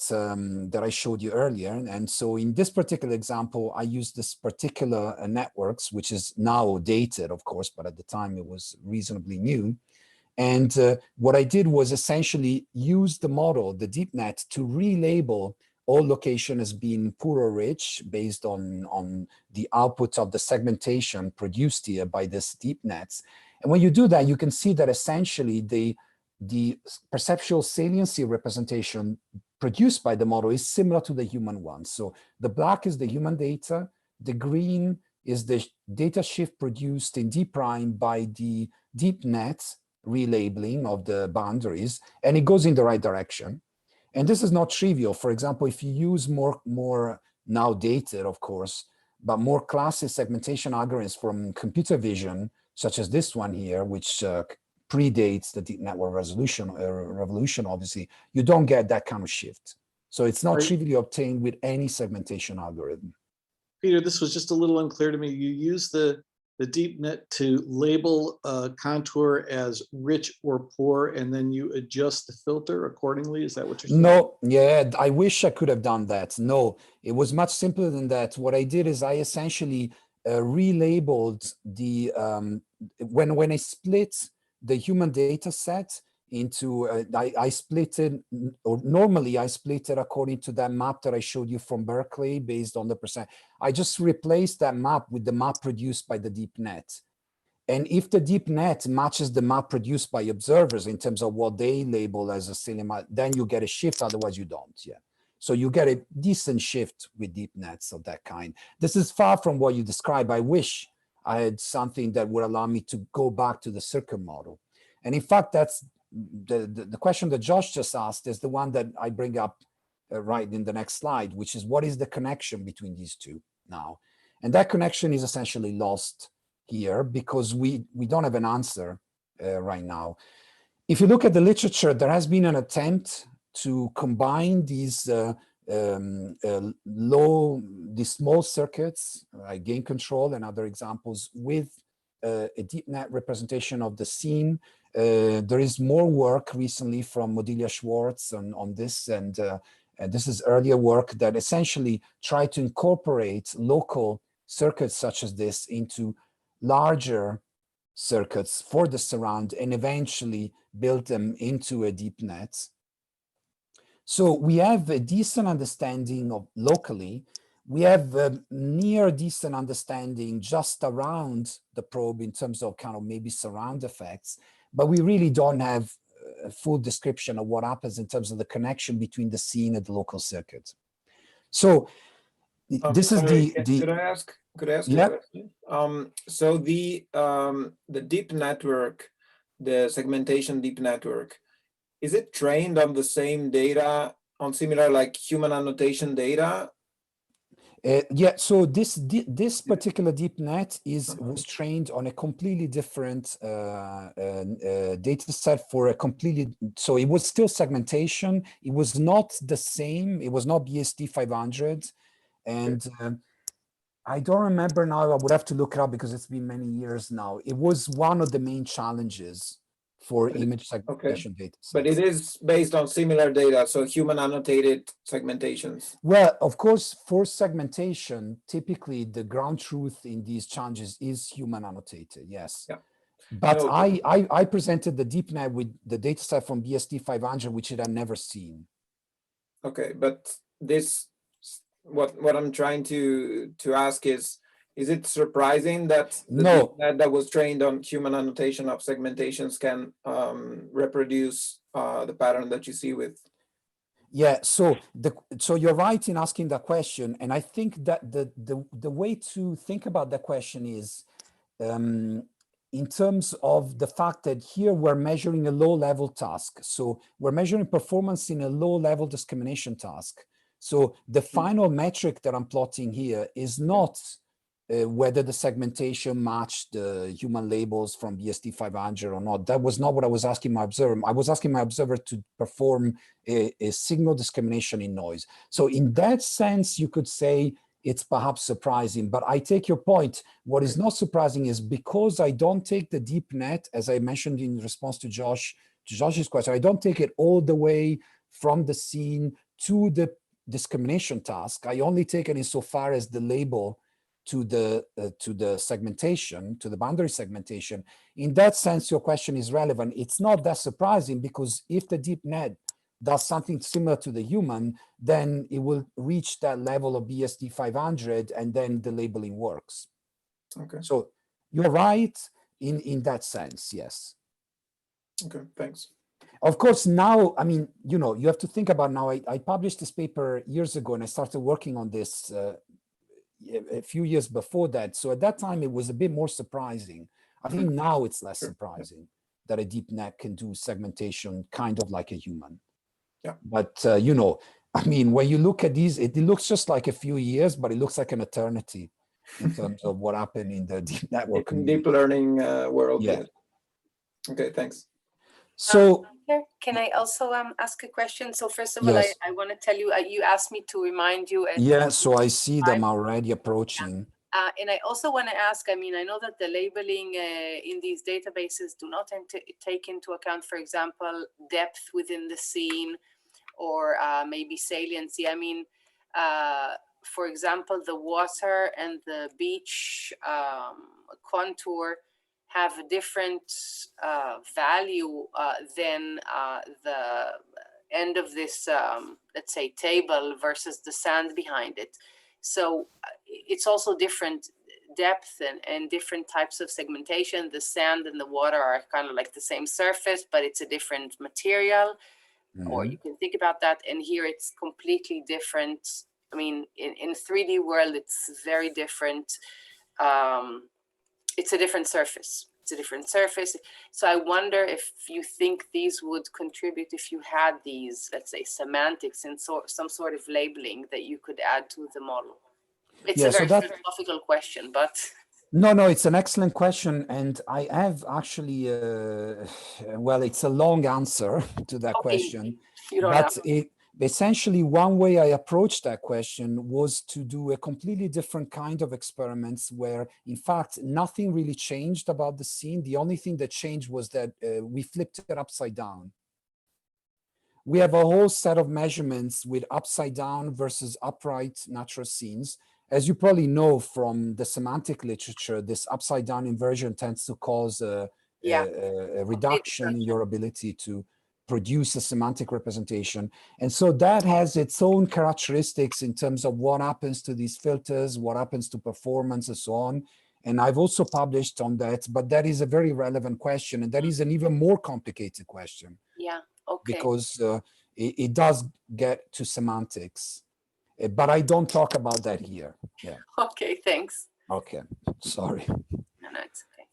that I showed you earlier. And so in this particular example, I used this particular networks, which is now dated, of course, but at the time it was reasonably new. And what I did was essentially use the model, the deep net, to relabel all location as being poor or rich based on the output of the segmentation produced here by this deep nets. And when you do that, you can see that essentially the perceptual saliency representation produced by the model is similar to the human one. So the black is the human data, the green is the data shift produced in D prime by the deep net relabeling of the boundaries, and it goes in the right direction. And this is not trivial. For example, if you use more now dated, of course, but more classic segmentation algorithms from computer vision, such as this one here, which predates the deep network revolution, obviously, you don't get that kind of shift. So it's not trivially obtained with any segmentation algorithm. Peter, this was just a little unclear to me. You use the deep net to label a contour as rich or poor, and then you adjust the filter accordingly. Is that what you're saying? No, yeah, I wish I could have done that. No, it was much simpler than that. What I did is I essentially relabeled the, when I split the human data set into, I split it, or normally I split it according to that map that I showed you from Berkeley based on the percent. I just replaced that map with the map produced by the deep net. And if the deep net matches the map produced by observers in terms of what they label as a cinema, then you get a shift, otherwise you don't, yeah. So you get a decent shift with deep nets of that kind. This is far from what you describe. I wish I had something that would allow me to go back to the circuit model. And in fact, that's the question that Josh just asked is the one that I bring up right in the next slide, which is what is the connection between these two now? And that connection is essentially lost here because we don't have an answer right now. If you look at the literature, there has been an attempt to combine these small circuits, like gain control and other examples, with a deep net representation of the scene. There is more work recently from Modilia Schwartz on this, and this is earlier work that essentially tried to incorporate local circuits such as this into larger circuits for the surround and eventually build them into a deep net. So we have a decent understanding of locally. We have a near decent understanding just around the probe in terms of kind of maybe surround effects, but we really don't have a full description of what happens in terms of the connection between the scene and the local circuit. So this is Could I ask yeah. a question? So the deep network, the segmentation deep network, is it trained on the same data, on similar like human annotation data? Yeah, so this particular deep net was trained on a completely different data set for a completely, so it was still segmentation. It was not the same. It was not BSD 500. And I don't remember now. I would have to look it up because it's been many years now. It was one of the main challenges for image segmentation data sets. But it is based on similar data, so human annotated segmentations. Well, of course, for segmentation, typically the ground truth in these challenges is human annotated, yes. Yeah. But No, I presented the deep net with the data set from BSD 500, which it had never seen. Okay, but this, what I'm trying to ask is it surprising that the deep net that was trained on human annotation of segmentations can reproduce the pattern that you see with? Yeah, so you're right in asking that question, and I think that the way to think about that question is in terms of the fact that here we're measuring a low-level task. So we're measuring performance in a low-level discrimination task. So the final metric that I'm plotting here is not whether the segmentation matched the human labels from BSD 500 or not. That was not what I was asking my observer. I was asking my observer to perform a signal discrimination in noise. So in that sense, you could say it's perhaps surprising. But I take your point. What is not surprising is because I don't take the deep net, as I mentioned in response to Josh's question, I don't take it all the way from the scene to the discrimination task. I only take it insofar as the label to the segmentation, to the boundary segmentation. In that sense, your question is relevant. It's not that surprising because if the deep net does something similar to the human, then it will reach that level of BSD 500 and then the labeling works. Okay. So you're right in that sense, yes. Okay, thanks. Of course, now, I mean, you know, you have to think about now, I published this paper years ago and I started working on this a few years before that. So at that time, it was a bit more surprising. I think now it's less surprising that a deep net can do segmentation kind of like a human. Yeah. But, you know, I mean, when you look at these, it looks just like a few years, but it looks like an eternity in terms of what happened in the deep network community. Deep learning world. Yeah. Okay, thanks. So, can I also ask a question? So first of all, yes. I want to tell you, you asked me to remind you. Yeah, so I see them already approaching. And I also want to ask, I mean, I know that the labeling in these databases do not take into account, for example, depth within the scene or maybe saliency. I mean, for example, the water and the beach contour have a different value than the end of this, let's say, table versus the sand behind it. So it's also different depth and different types of segmentation. The sand and the water are kind of like the same surface, but it's a different material, or you can think about that. And here it's completely different. I mean, in 3D world, it's very different. It's a different surface. It's a different surface. So I wonder if you think these would contribute if you had these, let's say, semantics and some sort of labeling that you could add to the model. It's a very philosophical question, but... No, it's an excellent question. And I have actually, well, it's a long answer to that question. But essentially, one way I approached that question was to do a completely different kind of experiments where, in fact, nothing really changed about the scene. The only thing that changed was that we flipped it upside down. We have a whole set of measurements with upside down versus upright natural scenes. As you probably know from the semantic literature, this upside down inversion tends to cause a reduction in your ability to produce a semantic representation. And so that has its own characteristics in terms of what happens to these filters, what happens to performance and so on. And I've also published on that, but that is a very relevant question. And that is an even more complicated question. Yeah, okay. Because it does get to semantics, but I don't talk about that here. Yeah. Okay, thanks. Okay, sorry. No, it's okay.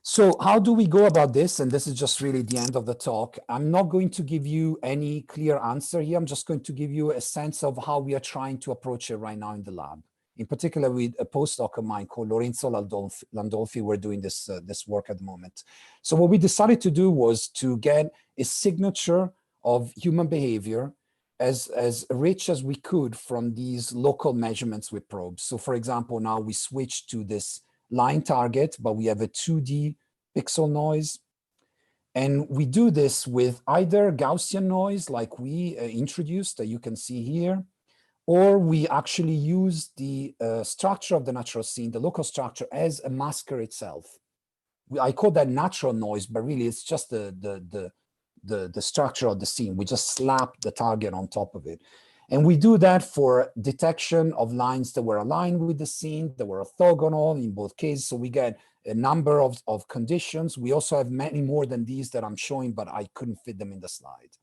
So how do we go about this? And this is just really the end of the talk. I'm not going to give you any clear answer here. I'm just going to give you a sense of how we are trying to approach it right now in the lab. In particular, with a postdoc of mine called Lorenzo Landolfi, we're doing this work at the moment. So what we decided to do was to get a signature of human behavior as rich as we could from these local measurements with probes. So for example, now we switch to this line target, but we have a 2D pixel noise. And we do this with either Gaussian noise like we introduced that you can see here, or we actually use the structure of the natural scene, the local structure, as a masker itself. I call that natural noise, but really it's just the structure of the scene. We just slap the target on top of it. And we do that for detection of lines that were aligned with the scene, that were orthogonal in both cases. So we get a number of conditions. We also have many more than these that I'm showing, but I couldn't fit them in the slide.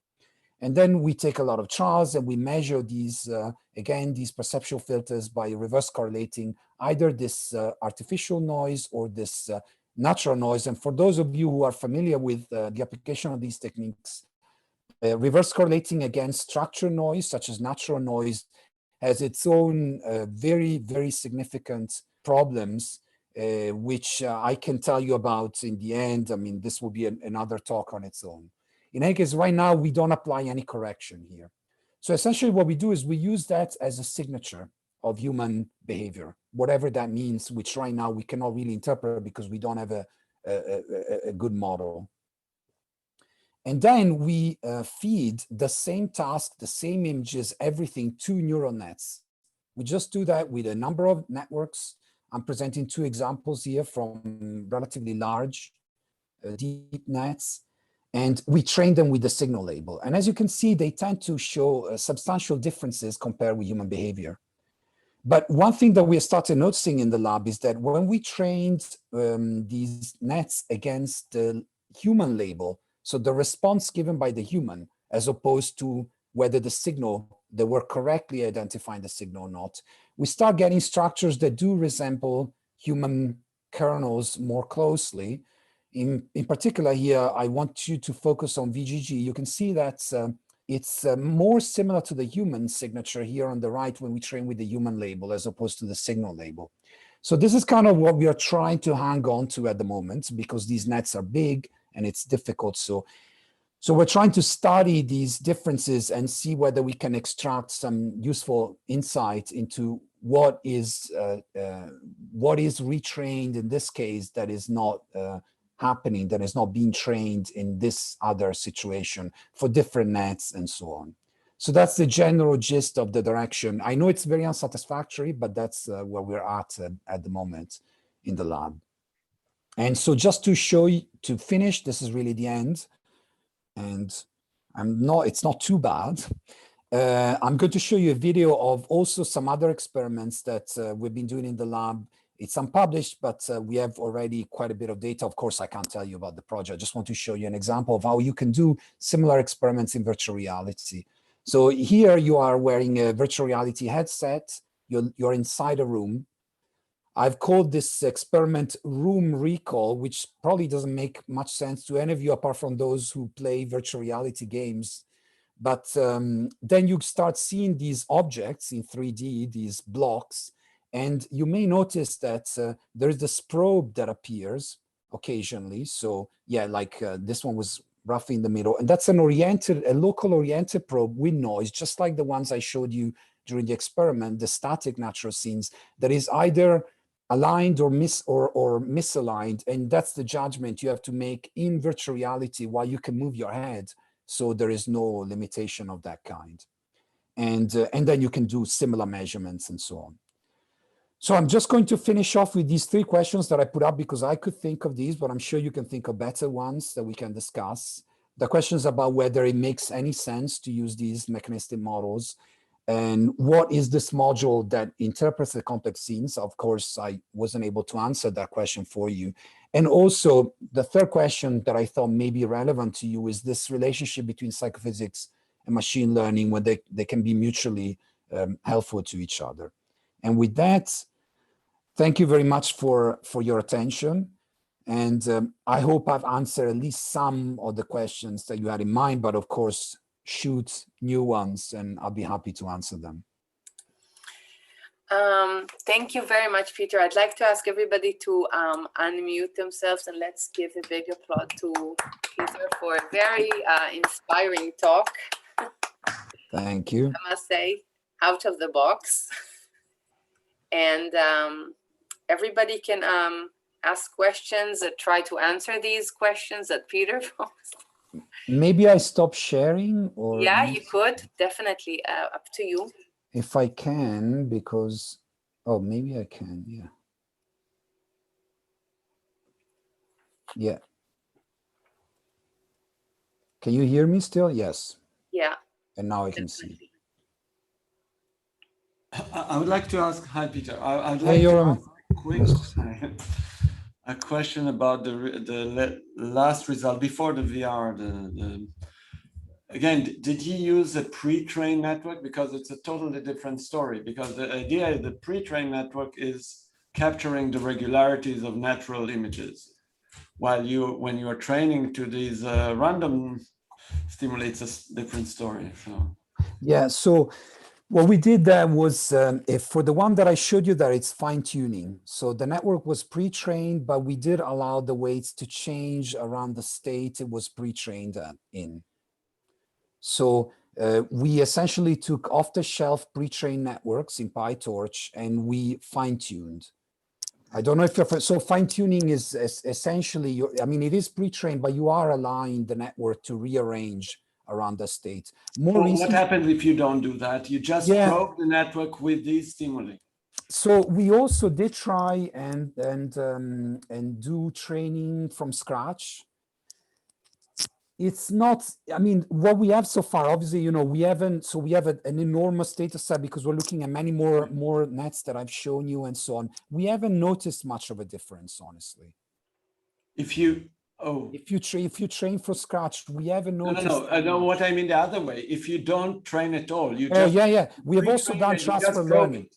And then we take a lot of trials and we measure these, again, these perceptual filters by reverse correlating either this artificial noise or this natural noise. And for those of you who are familiar with the application of these techniques, reverse correlating against structural noise, such as natural noise, has its own very, very significant problems, which I can tell you about in the end. I mean, this will be another talk on its own. In any case, right now, we don't apply any correction here. So essentially what we do is we use that as a signature of human behavior, whatever that means, which right now we cannot really interpret because we don't have a good model. And then we feed the same task, the same images, everything to neural nets. We just do that with a number of networks. I'm presenting two examples here from relatively large deep nets, and we train them with the signal label. And as you can see, they tend to show substantial differences compared with human behavior. But one thing that we started noticing in the lab is that when we trained these nets against the human label, so the response given by the human, as opposed to whether the signal, they were correctly identifying the signal or not, we start getting structures that do resemble human kernels more closely. In particular here, I want you to focus on VGG. You can see that it's more similar to the human signature here on the right when we train with the human label as opposed to the signal label. So this is kind of what we are trying to hang on to at the moment, because these nets are big and it's difficult. So we're trying to study these differences and see whether we can extract some useful insight into what is retrained in this case that is not happening, that is not being trained in this other situation for different nets and so on. So that's the general gist of the direction. I know it's very unsatisfactory, but that's where we're at the moment in the lab. And so just to show you, to finish, this is really the end. And it's not too bad. I'm going to show you a video of also some other experiments that we've been doing in the lab. It's unpublished, but we have already quite a bit of data. Of course, I can't tell you about the project. I just want to show you an example of how you can do similar experiments in virtual reality. So here you are wearing a virtual reality headset. You're inside a room. I've called this experiment room recall, which probably doesn't make much sense to any of you apart from those who play virtual reality games. But then you start seeing these objects in 3D, these blocks, and you may notice that there's this probe that appears occasionally. So yeah, like this one was roughly in the middle, and that's a local oriented probe with noise, just like the ones I showed you during the experiment, the static natural scenes, that is either aligned or misaligned, and that's the judgment you have to make in virtual reality while you can move your head. So there is no limitation of that kind. And then you can do similar measurements and so on. So I'm just going to finish off with these three questions that I put up because I could think of these, but I'm sure you can think of better ones that we can discuss. The questions about whether it makes any sense to use these mechanistic models, and what is this module that interprets the complex scenes? Of course, I wasn't able to answer that question for you. And also, the third question that I thought may be relevant to you is this relationship between psychophysics and machine learning, where they can be mutually helpful to each other. And with that, thank you very much for your attention. And I hope I've answered at least some of the questions that you had in mind, but of course, shoot new ones and I'll be happy to answer them. Thank you very much, Peter. I'd like to ask everybody to unmute themselves, and let's give a big applause to Peter for a very inspiring talk. Thank you. I must say, out of the box. And everybody can ask questions and try to answer these questions that Peter posed. Maybe I stop sharing, or yeah, you could definitely up to you. If I can, because maybe I can. Yeah. Can you hear me still? Yes. Yeah. And now I can see. I would like to ask, hi Peter. I'd like to ask a quick a question about the last result before the VR. Again, did he use a pre-trained network? Because it's a totally different story. Because the idea is the pre-trained network is capturing the regularities of natural images, while when you are training to these random stimuli, it's a different story. So yeah. So what we did there was, for the one that I showed you there, it's fine-tuning. So the network was pre-trained, but we did allow the weights to change around the state it was pre-trained in. So We essentially took off-the-shelf pre-trained networks in PyTorch and we fine-tuned. I don't know if you're, so fine-tuning is essentially, I mean, it is pre-trained, but you are allowing the network to rearrange around the state. More Well, what happens if you don't do that? You just probe the network with these stimuli. So we also did try and do training from scratch. It's not, I mean, what we have so far, obviously, you know, we haven't, so we have an enormous data set because we're looking at many more nets that I've shown you and so on. We haven't noticed much of a difference, honestly. If you train from scratch, we haven't noticed. No, I know what I mean the other way. If you don't train at all, you just. Oh, yeah. We have also done transfer learning.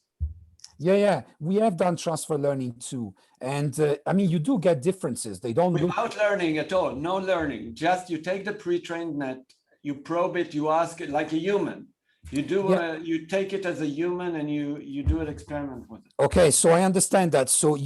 Yeah, we have done transfer learning too. And I mean, you do get differences. They don't without learning at all, no learning. Just you take the pre-trained net, you probe it, you ask it like a human. You do you take it as a human and you do an experiment with it. Okay, so I understand that. So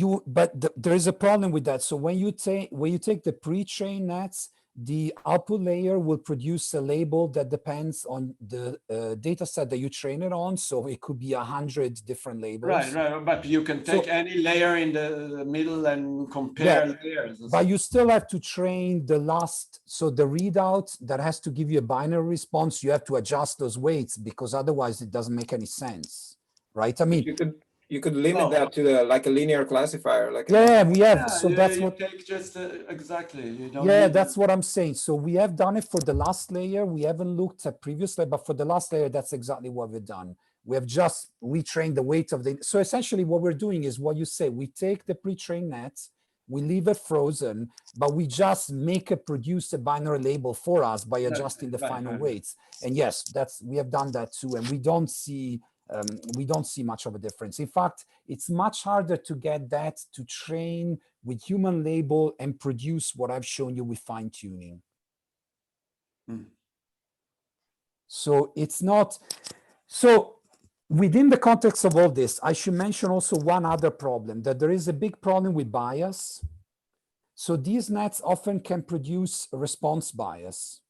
there is a problem with that. So when you take the pre-trained nets, the output layer will produce a label that depends on the data set that you train it on. So it could be 100 different labels. Right. But you can take any layer in the middle and compare layers. But you still have to train the last, so the readout that has to give you a binary response, you have to adjust those weights because otherwise it doesn't make any sense, right? I mean, you could limit that to like a linear classifier, like we have. So that's what take just exactly. You don't that's what I'm saying. So we have done it for the last layer. We haven't looked at previous layer, but for the last layer, that's exactly what we've done. We have just retrained the weight of the. So essentially, what we're doing is what you say. We take the pre-trained nets, we leave it frozen, but we just make it produce a binary label for us by adjusting the final weights. And yes, we have done that too, and we don't see much of a difference. In fact, it's much harder to get that to train with human label and produce what I've shown you with fine tuning. So it's not, so within the context of all this, I should mention also one other problem, that there is a big problem with bias. So these nets often can produce a response bias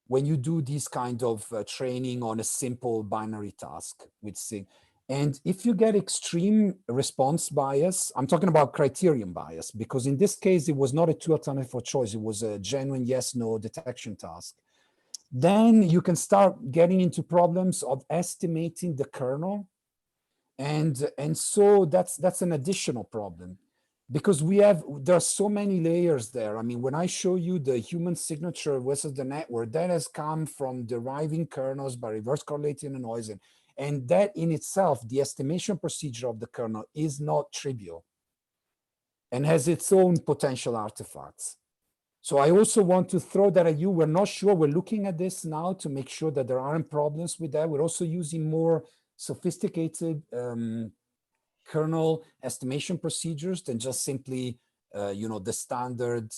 when you do this kind of training on a simple binary task with SIG. And if you get extreme response bias, I'm talking about criterion bias, because in this case, it was not a two alternative for choice. It was a genuine yes-no detection task. Then you can start getting into problems of estimating the kernel. And so that's an additional problem. Because there are so many layers there. I mean, when I show you the human signature versus the network, that has come from deriving kernels by reverse correlating the noise. And that in itself, the estimation procedure of the kernel is not trivial and has its own potential artifacts. So I also want to throw that at you. We're not sure. We're looking at this now to make sure that there aren't problems with that. We're also using more sophisticated kernel estimation procedures than just simply, the standard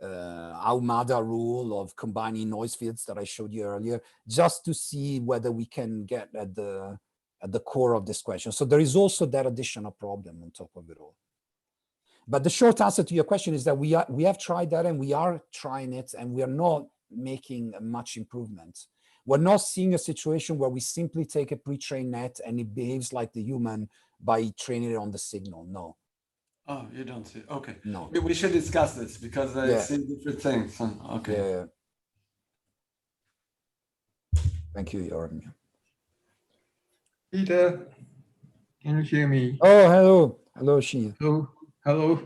Aumada rule of combining noise fields that I showed you earlier, just to see whether we can get at the core of this question. So there is also that additional problem on top of it all. But the short answer to your question is that we have tried that and we are trying it and we are not making much improvement. We're not seeing a situation where we simply take a pre-trained net and it behaves like the human by training it on the signal. No. Oh, you don't see. Okay. No. We should discuss this because I see different things. Okay. Yeah. Thank you, Yoram. Peter, can you hear me? Oh, hello. Hello, Shi. Hello.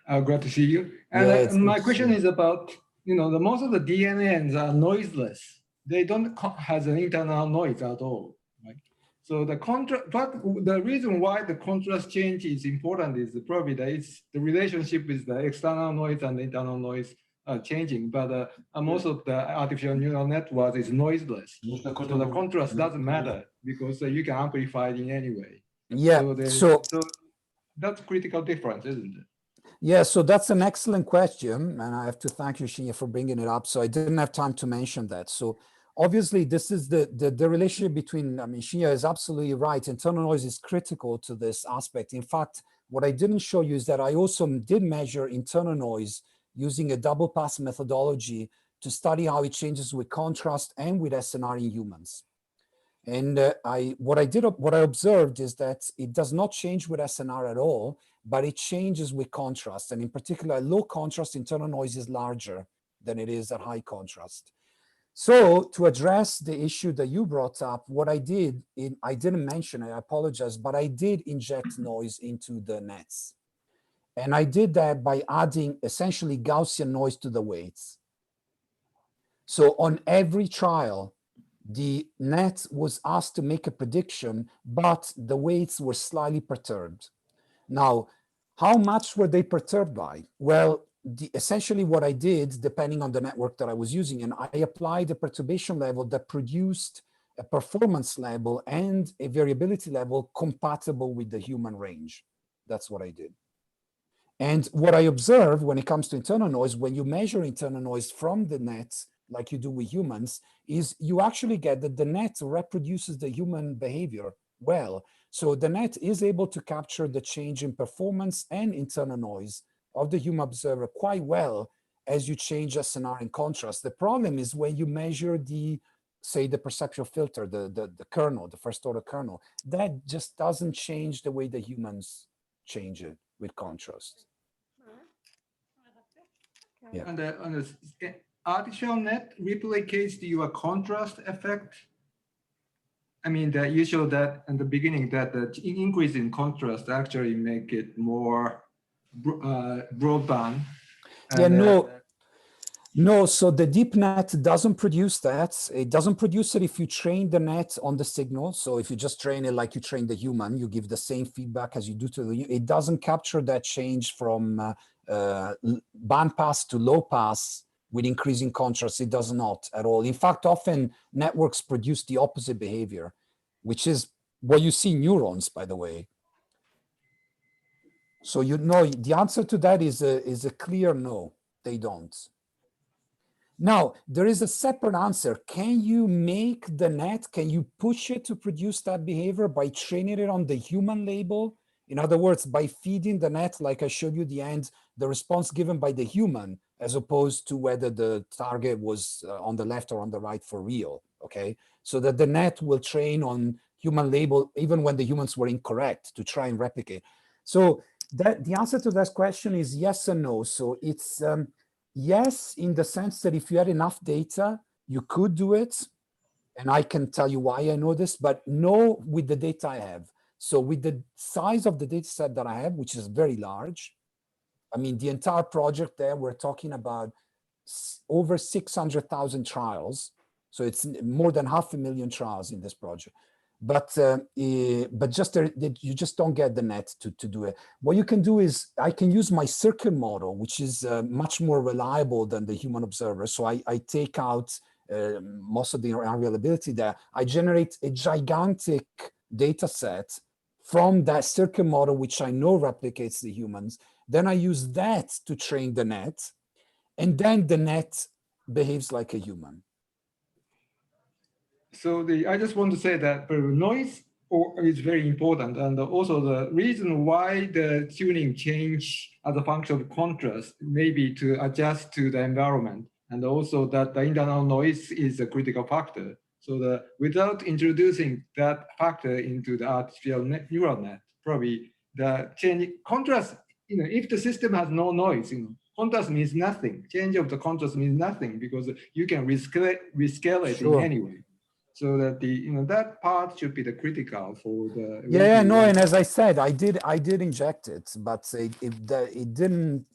Glad to see you. And my question is about, the most of the DNNs are noiseless. They don't have an internal noise at all, right? So the reason why the contrast change is important is probably that it's the relationship with the external noise and the internal noise are changing, but most of the artificial neural network is noiseless. So the contrast doesn't matter because you can amplify it in any way. Yeah. So that's a critical difference, isn't it? Yeah, so that's an excellent question. And I have to thank you, Shinya, for bringing it up. So I didn't have time to mention that. So obviously, this is the relationship between, Shinya is absolutely right. Internal noise is critical to this aspect. In fact, what I didn't show you is that I also did measure internal noise using a double pass methodology to study how it changes with contrast and with SNR in humans. And what I observed is that it does not change with SNR at all, but it changes with contrast. And in particular, at low contrast, internal noise is larger than it is at high contrast. So to address the issue that you brought up, what I did, I didn't mention it, I apologize, but I did inject noise into the nets. And I did that by adding essentially Gaussian noise to the weights. So on every trial, the net was asked to make a prediction, but the weights were slightly perturbed. Now, how much were they perturbed by? Well, essentially what I did, depending on the network that I was using, and I applied a perturbation level that produced a performance level and a variability level compatible with the human range. That's what I did. And what I observed when it comes to internal noise, when you measure internal noise from the net, like you do with humans, is you actually get that the net reproduces the human behavior well. So the net is able to capture the change in performance and internal noise of the human observer quite well as you change SNR and contrast. The problem is when you measure say the perceptual filter, the kernel, the first order kernel, that just doesn't change the way the humans change it with contrast. Yeah. And the artificial net replicates your contrast effect. I mean, that you showed that in the beginning that the increase in contrast actually make it more broadband. Yeah, no, so the deep net doesn't produce that. It doesn't produce it if you train the net on the signal. So if you just train it like you train the human, you give the same feedback as you do to the, it doesn't capture that change from band pass to low pass with increasing contrast. It does not at all. In fact, often networks produce the opposite behavior, which is what you see in neurons, by the way. So you know the answer to that is a clear no, they don't. Now, there is a separate answer. Can you make the net, can you push it to produce that behavior by training it on the human label? In other words, by feeding the net, like I showed you the end, the response given by the human, as opposed to whether the target was on the left or on the right for real, okay? So that the net will train on human label, even when the humans were incorrect, to try and replicate. So that the answer to that question is yes and no. So it's, yes, in the sense that if you had enough data, you could do it. And I can tell you why I know this, but no with the data I have. So with the size of the data set that I have, which is very large, I mean, the entire project there, we're talking about over 600,000 trials. So it's more than 500,000 trials in this project. But just you just don't get the net to do it. What you can do is I can use my circuit model, which is much more reliable than the human observer. So I take out most of the unreliability there. I generate a gigantic data set from that circuit model, which I know replicates the humans. Then I use that to train the net, and then the net behaves like a human. So I just want to say that the noise is very important, and also the reason why the tuning change as a function of contrast may be to adjust to the environment, and also that the internal noise is a critical factor. So without introducing that factor into the artificial neural net, probably the change contrast, if the system has no noise, contrast means nothing. Change of the contrast means nothing because you can rescale it in any way. So that that part should be the critical for the. Yeah, no, and as I said, I did inject it, but it didn't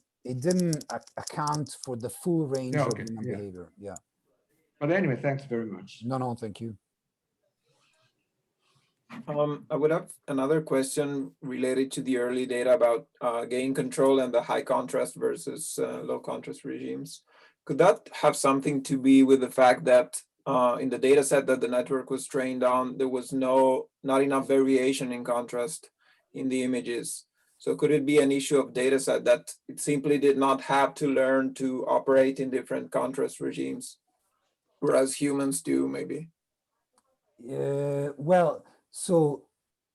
account for the full range of human behavior. Yeah. But anyway, thanks very much. No, thank you. I would have another question related to the early data about gain control and the high contrast versus low contrast regimes. Could that have something to be with the fact that in the data set that the network was trained on, there was not enough variation in contrast in the images? So could it be an issue of data set that it simply did not have to learn to operate in different contrast regimes, whereas humans do maybe? Well, so,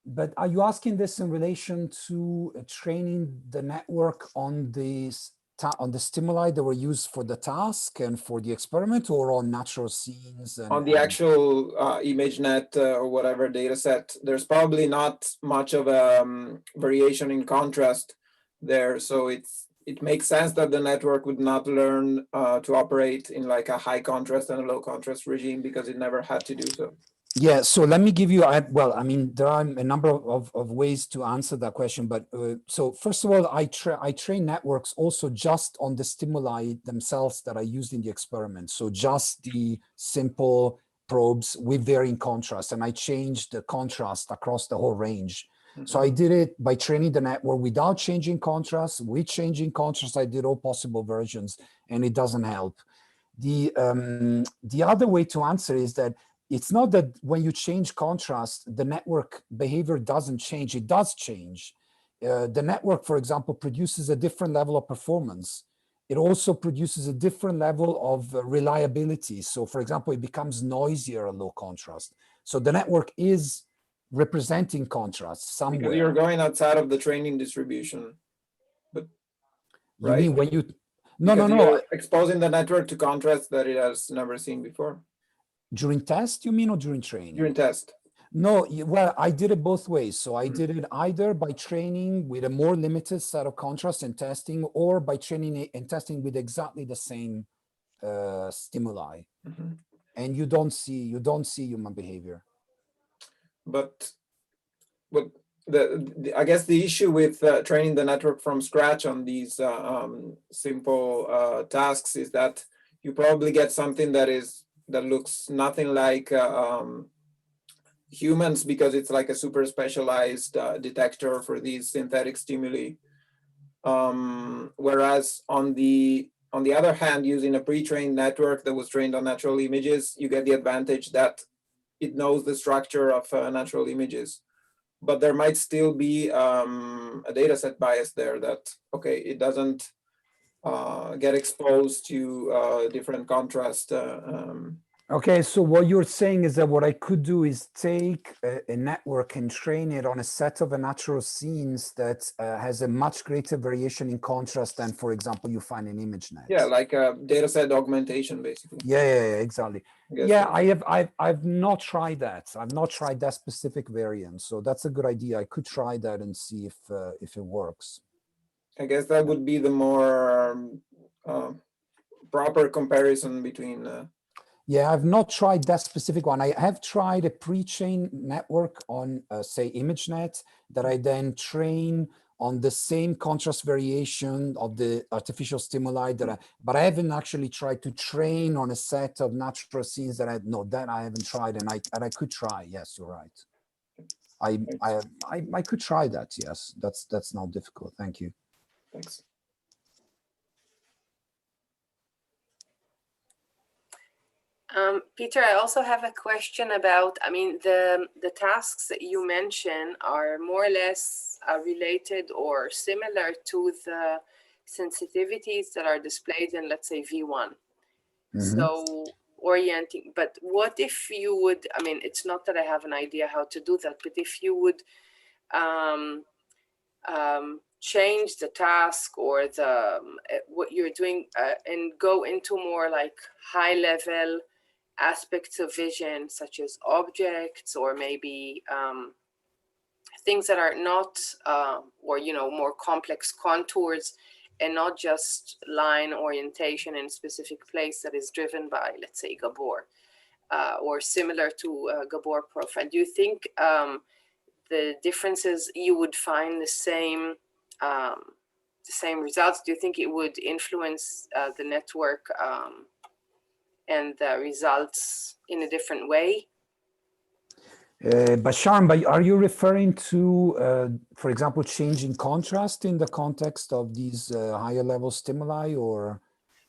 but are you asking this in relation to training the network on this on the stimuli that were used for the task and for the experiment, or on natural scenes? And, on the actual ImageNet or whatever data set, there's probably not much of a variation in contrast there. So it makes sense that the network would not learn to operate in like a high contrast and a low contrast regime because it never had to do so. Yeah, so let me give you, well, I mean, there are a number of ways to answer that question, but so first of all, I train networks also just on the stimuli themselves that I used in the experiment. So just the simple probes with varying contrast, and I changed the contrast across the whole range. So I did it by training the network without changing contrast. With changing contrast, I did all possible versions, and it doesn't help. The other way to answer is that it's not that when you change contrast, the network behavior doesn't change. It does change. The network, for example, produces a different level of performance. It also produces a different level of reliability. So, for example, it becomes noisier at low contrast. So the network is representing contrast somewhere. Because you're going outside of the training distribution. But you mean when you... No. You're exposing the network to contrast that it has never seen before. During test, you mean, or during training? During test. No, well, I did it both ways. So I did it either by training with a more limited set of contrast and testing, or by training and testing with exactly the same stimuli. And you don't see human behavior. But I guess the issue with training the network from scratch on these simple tasks is that you probably get something that looks nothing like humans, because it's like a super specialized detector for these synthetic stimuli. Whereas on the other hand, using a pre-trained network that was trained on natural images, you get the advantage that it knows the structure of natural images. But there might still be a data set bias there that, okay, it doesn't get exposed to different contrast. Okay, so what you're saying is that what I could do is take a network and train it on a set of natural scenes that has a much greater variation in contrast than, for example, you find in ImageNet. Yeah, like a data set augmentation, basically. Yeah, exactly. Yeah, so. I've not tried that. I've not tried that specific variant. So that's a good idea. I could try that and see if it works. I guess that would be the more proper comparison between. Yeah, I've not tried that specific one. I have tried a pre-trained network on, say, ImageNet that I then train on the same contrast variation of the artificial stimuli but I haven't actually tried to train on a set of natural scenes that I haven't tried, and I could try. Yes, you're right. I could try that. Yes, that's not difficult. Thank you. Thanks. Peter, I also have a question about, I mean, the tasks that you mentioned are more or less related or similar to the sensitivities that are displayed in, let's say, V1. So orienting, but what if you would, I mean, it's not that I have an idea how to do that, but if you would change the task or what you're doing and go into more like high level aspects of vision, such as objects or maybe things that are not, or, you know, more complex contours and not just line orientation in a specific place that is driven by, let's say, Gabor or similar to Gabor profile. Do you think the differences, you would find the same results? Do you think it would influence the network and the results in a different way? But Sharon, are you referring to, for example, changing contrast in the context of these higher level stimuli, or?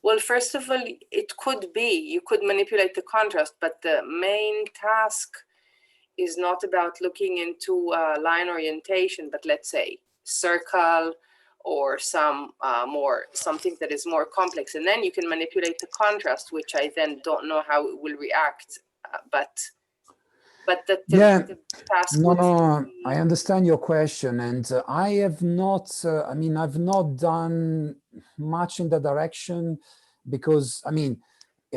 Well, first of all, it could be, you could manipulate the contrast, but the main task is not about looking into line orientation, but let's say circle or something that is more complex. And then you can manipulate the contrast, which I then don't know how it will react, but but the task no, was I understand your question, and I have not. I mean, I've not done much in that direction because I mean,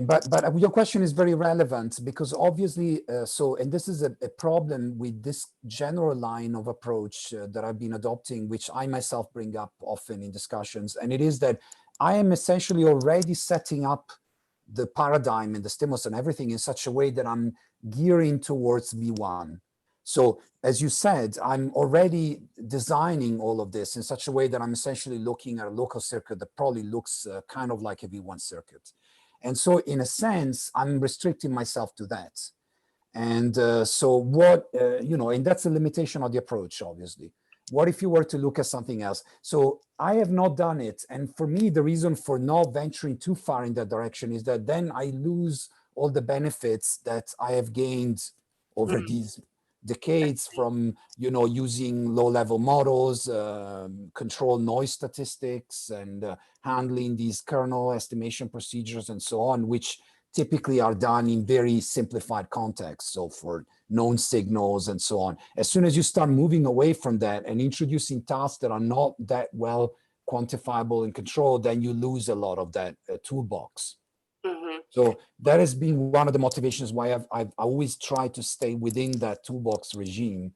but your question is very relevant because obviously, and this is a problem with this general line of approach that I've been adopting, which I myself bring up often in discussions, and it is that I am essentially already setting up the paradigm and the stimulus and everything in such a way that I'm gearing towards V1. So as you said, I'm already designing all of this in such a way that I'm essentially looking at a local circuit that probably looks kind of like a V1 circuit. And so in a sense, I'm restricting myself to that. And so what, and that's a limitation of the approach, obviously. What if you were to look at something else? So I have not done it. And for me, the reason for not venturing too far in that direction is that then I lose all the benefits that I have gained over these decades from, using low-level models, control noise statistics, and handling these kernel estimation procedures and so on, which typically are done in very simplified contexts. So for known signals and so on. As soon as you start moving away from that and introducing tasks that are not that well quantifiable and controlled, then you lose a lot of that toolbox. So that has been one of the motivations why I've always tried to stay within that toolbox regime.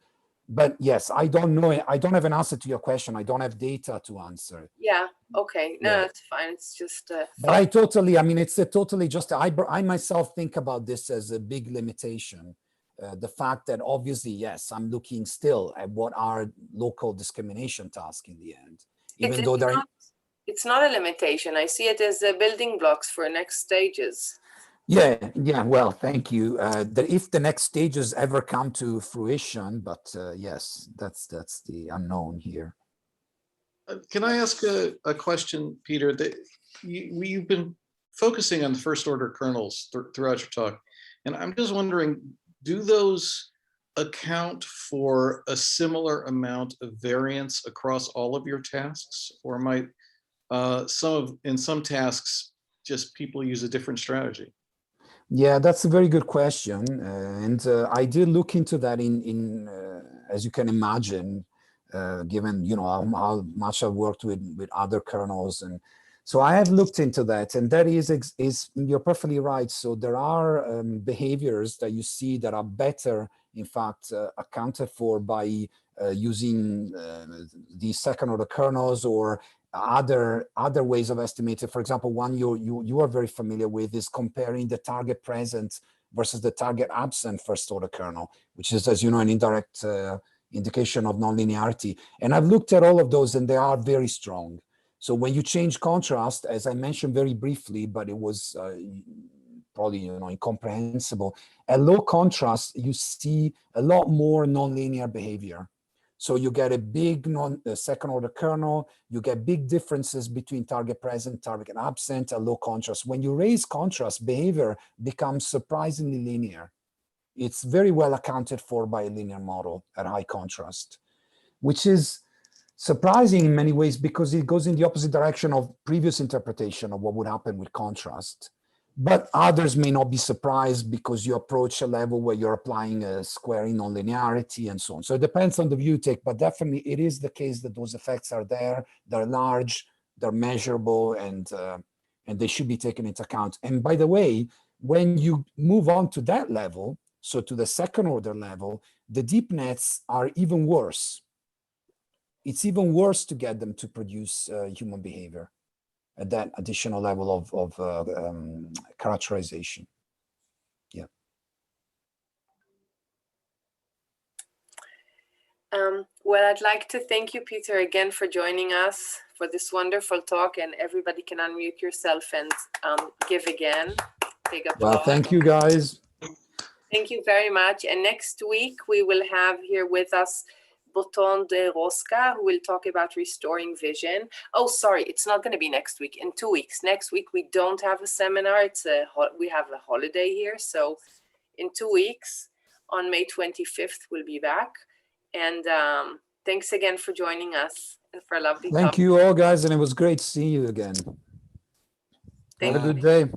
But yes, I don't know. I don't have an answer to your question. I don't have data to answer. Yeah. Okay. No, that's fine. It's just. But I totally. I mean, it's a totally just. I myself think about this as a big limitation. The fact that obviously, yes, I'm looking still at what are local discrimination tasks in the end, even though they're. It's not a limitation. I see it as building blocks for next stages. Yeah. Well, thank you. That if the next stages ever come to fruition, but yes, that's the unknown here. Can I ask a question, Peter? That you've been focusing on the first order kernels throughout your talk, and I'm just wondering, do those account for a similar amount of variance across all of your tasks, or might in some tasks just people use a different strategy? Yeah, that's a very good question, and I did look into that in as you can imagine, given how much I've worked with other kernels, and so I have looked into that, and that is you're perfectly right. So there are behaviors that you see that are better, in fact, accounted for by using the second order kernels or other ways of estimating. For example, one you are very familiar with is comparing the target present versus the target absent first order kernel, which is, as you know, an indirect indication of nonlinearity. And I've looked at all of those, and they are very strong. So when you change contrast, as I mentioned very briefly, but it was probably incomprehensible, at low contrast you see a lot more nonlinear behavior. So you get a big second order kernel, you get big differences between target present, target absent at low contrast. When you raise contrast, behavior becomes surprisingly linear. It's very well accounted for by a linear model at high contrast, which is surprising in many ways because it goes in the opposite direction of previous interpretation of what would happen with contrast. But others may not be surprised because you approach a level where you're applying a squaring nonlinearity and so on. So it depends on the view you take, but definitely it is the case that those effects are there, they're large, they're measurable, and they should be taken into account. And by the way, when you move on to that level, so to the second order level, the deep nets are even worse. It's even worse to get them to produce human behavior at that additional level of characterization. Yeah. Well, I'd like to thank you, Peter, again for joining us for this wonderful talk, and everybody can unmute yourself and give again. Big applause. Well, thank you, guys. Thank you very much. And next week, we will have here with us Boton de Rosca, who will talk about restoring vision. Oh, sorry, it's not going to be next week. In 2 weeks. Next week, we don't have a seminar. We have a holiday here. So in 2 weeks, on May 25th, we'll be back. And thanks again for joining us and for a lovely talk. Thank you all, guys. And it was great seeing you again. Have a good day.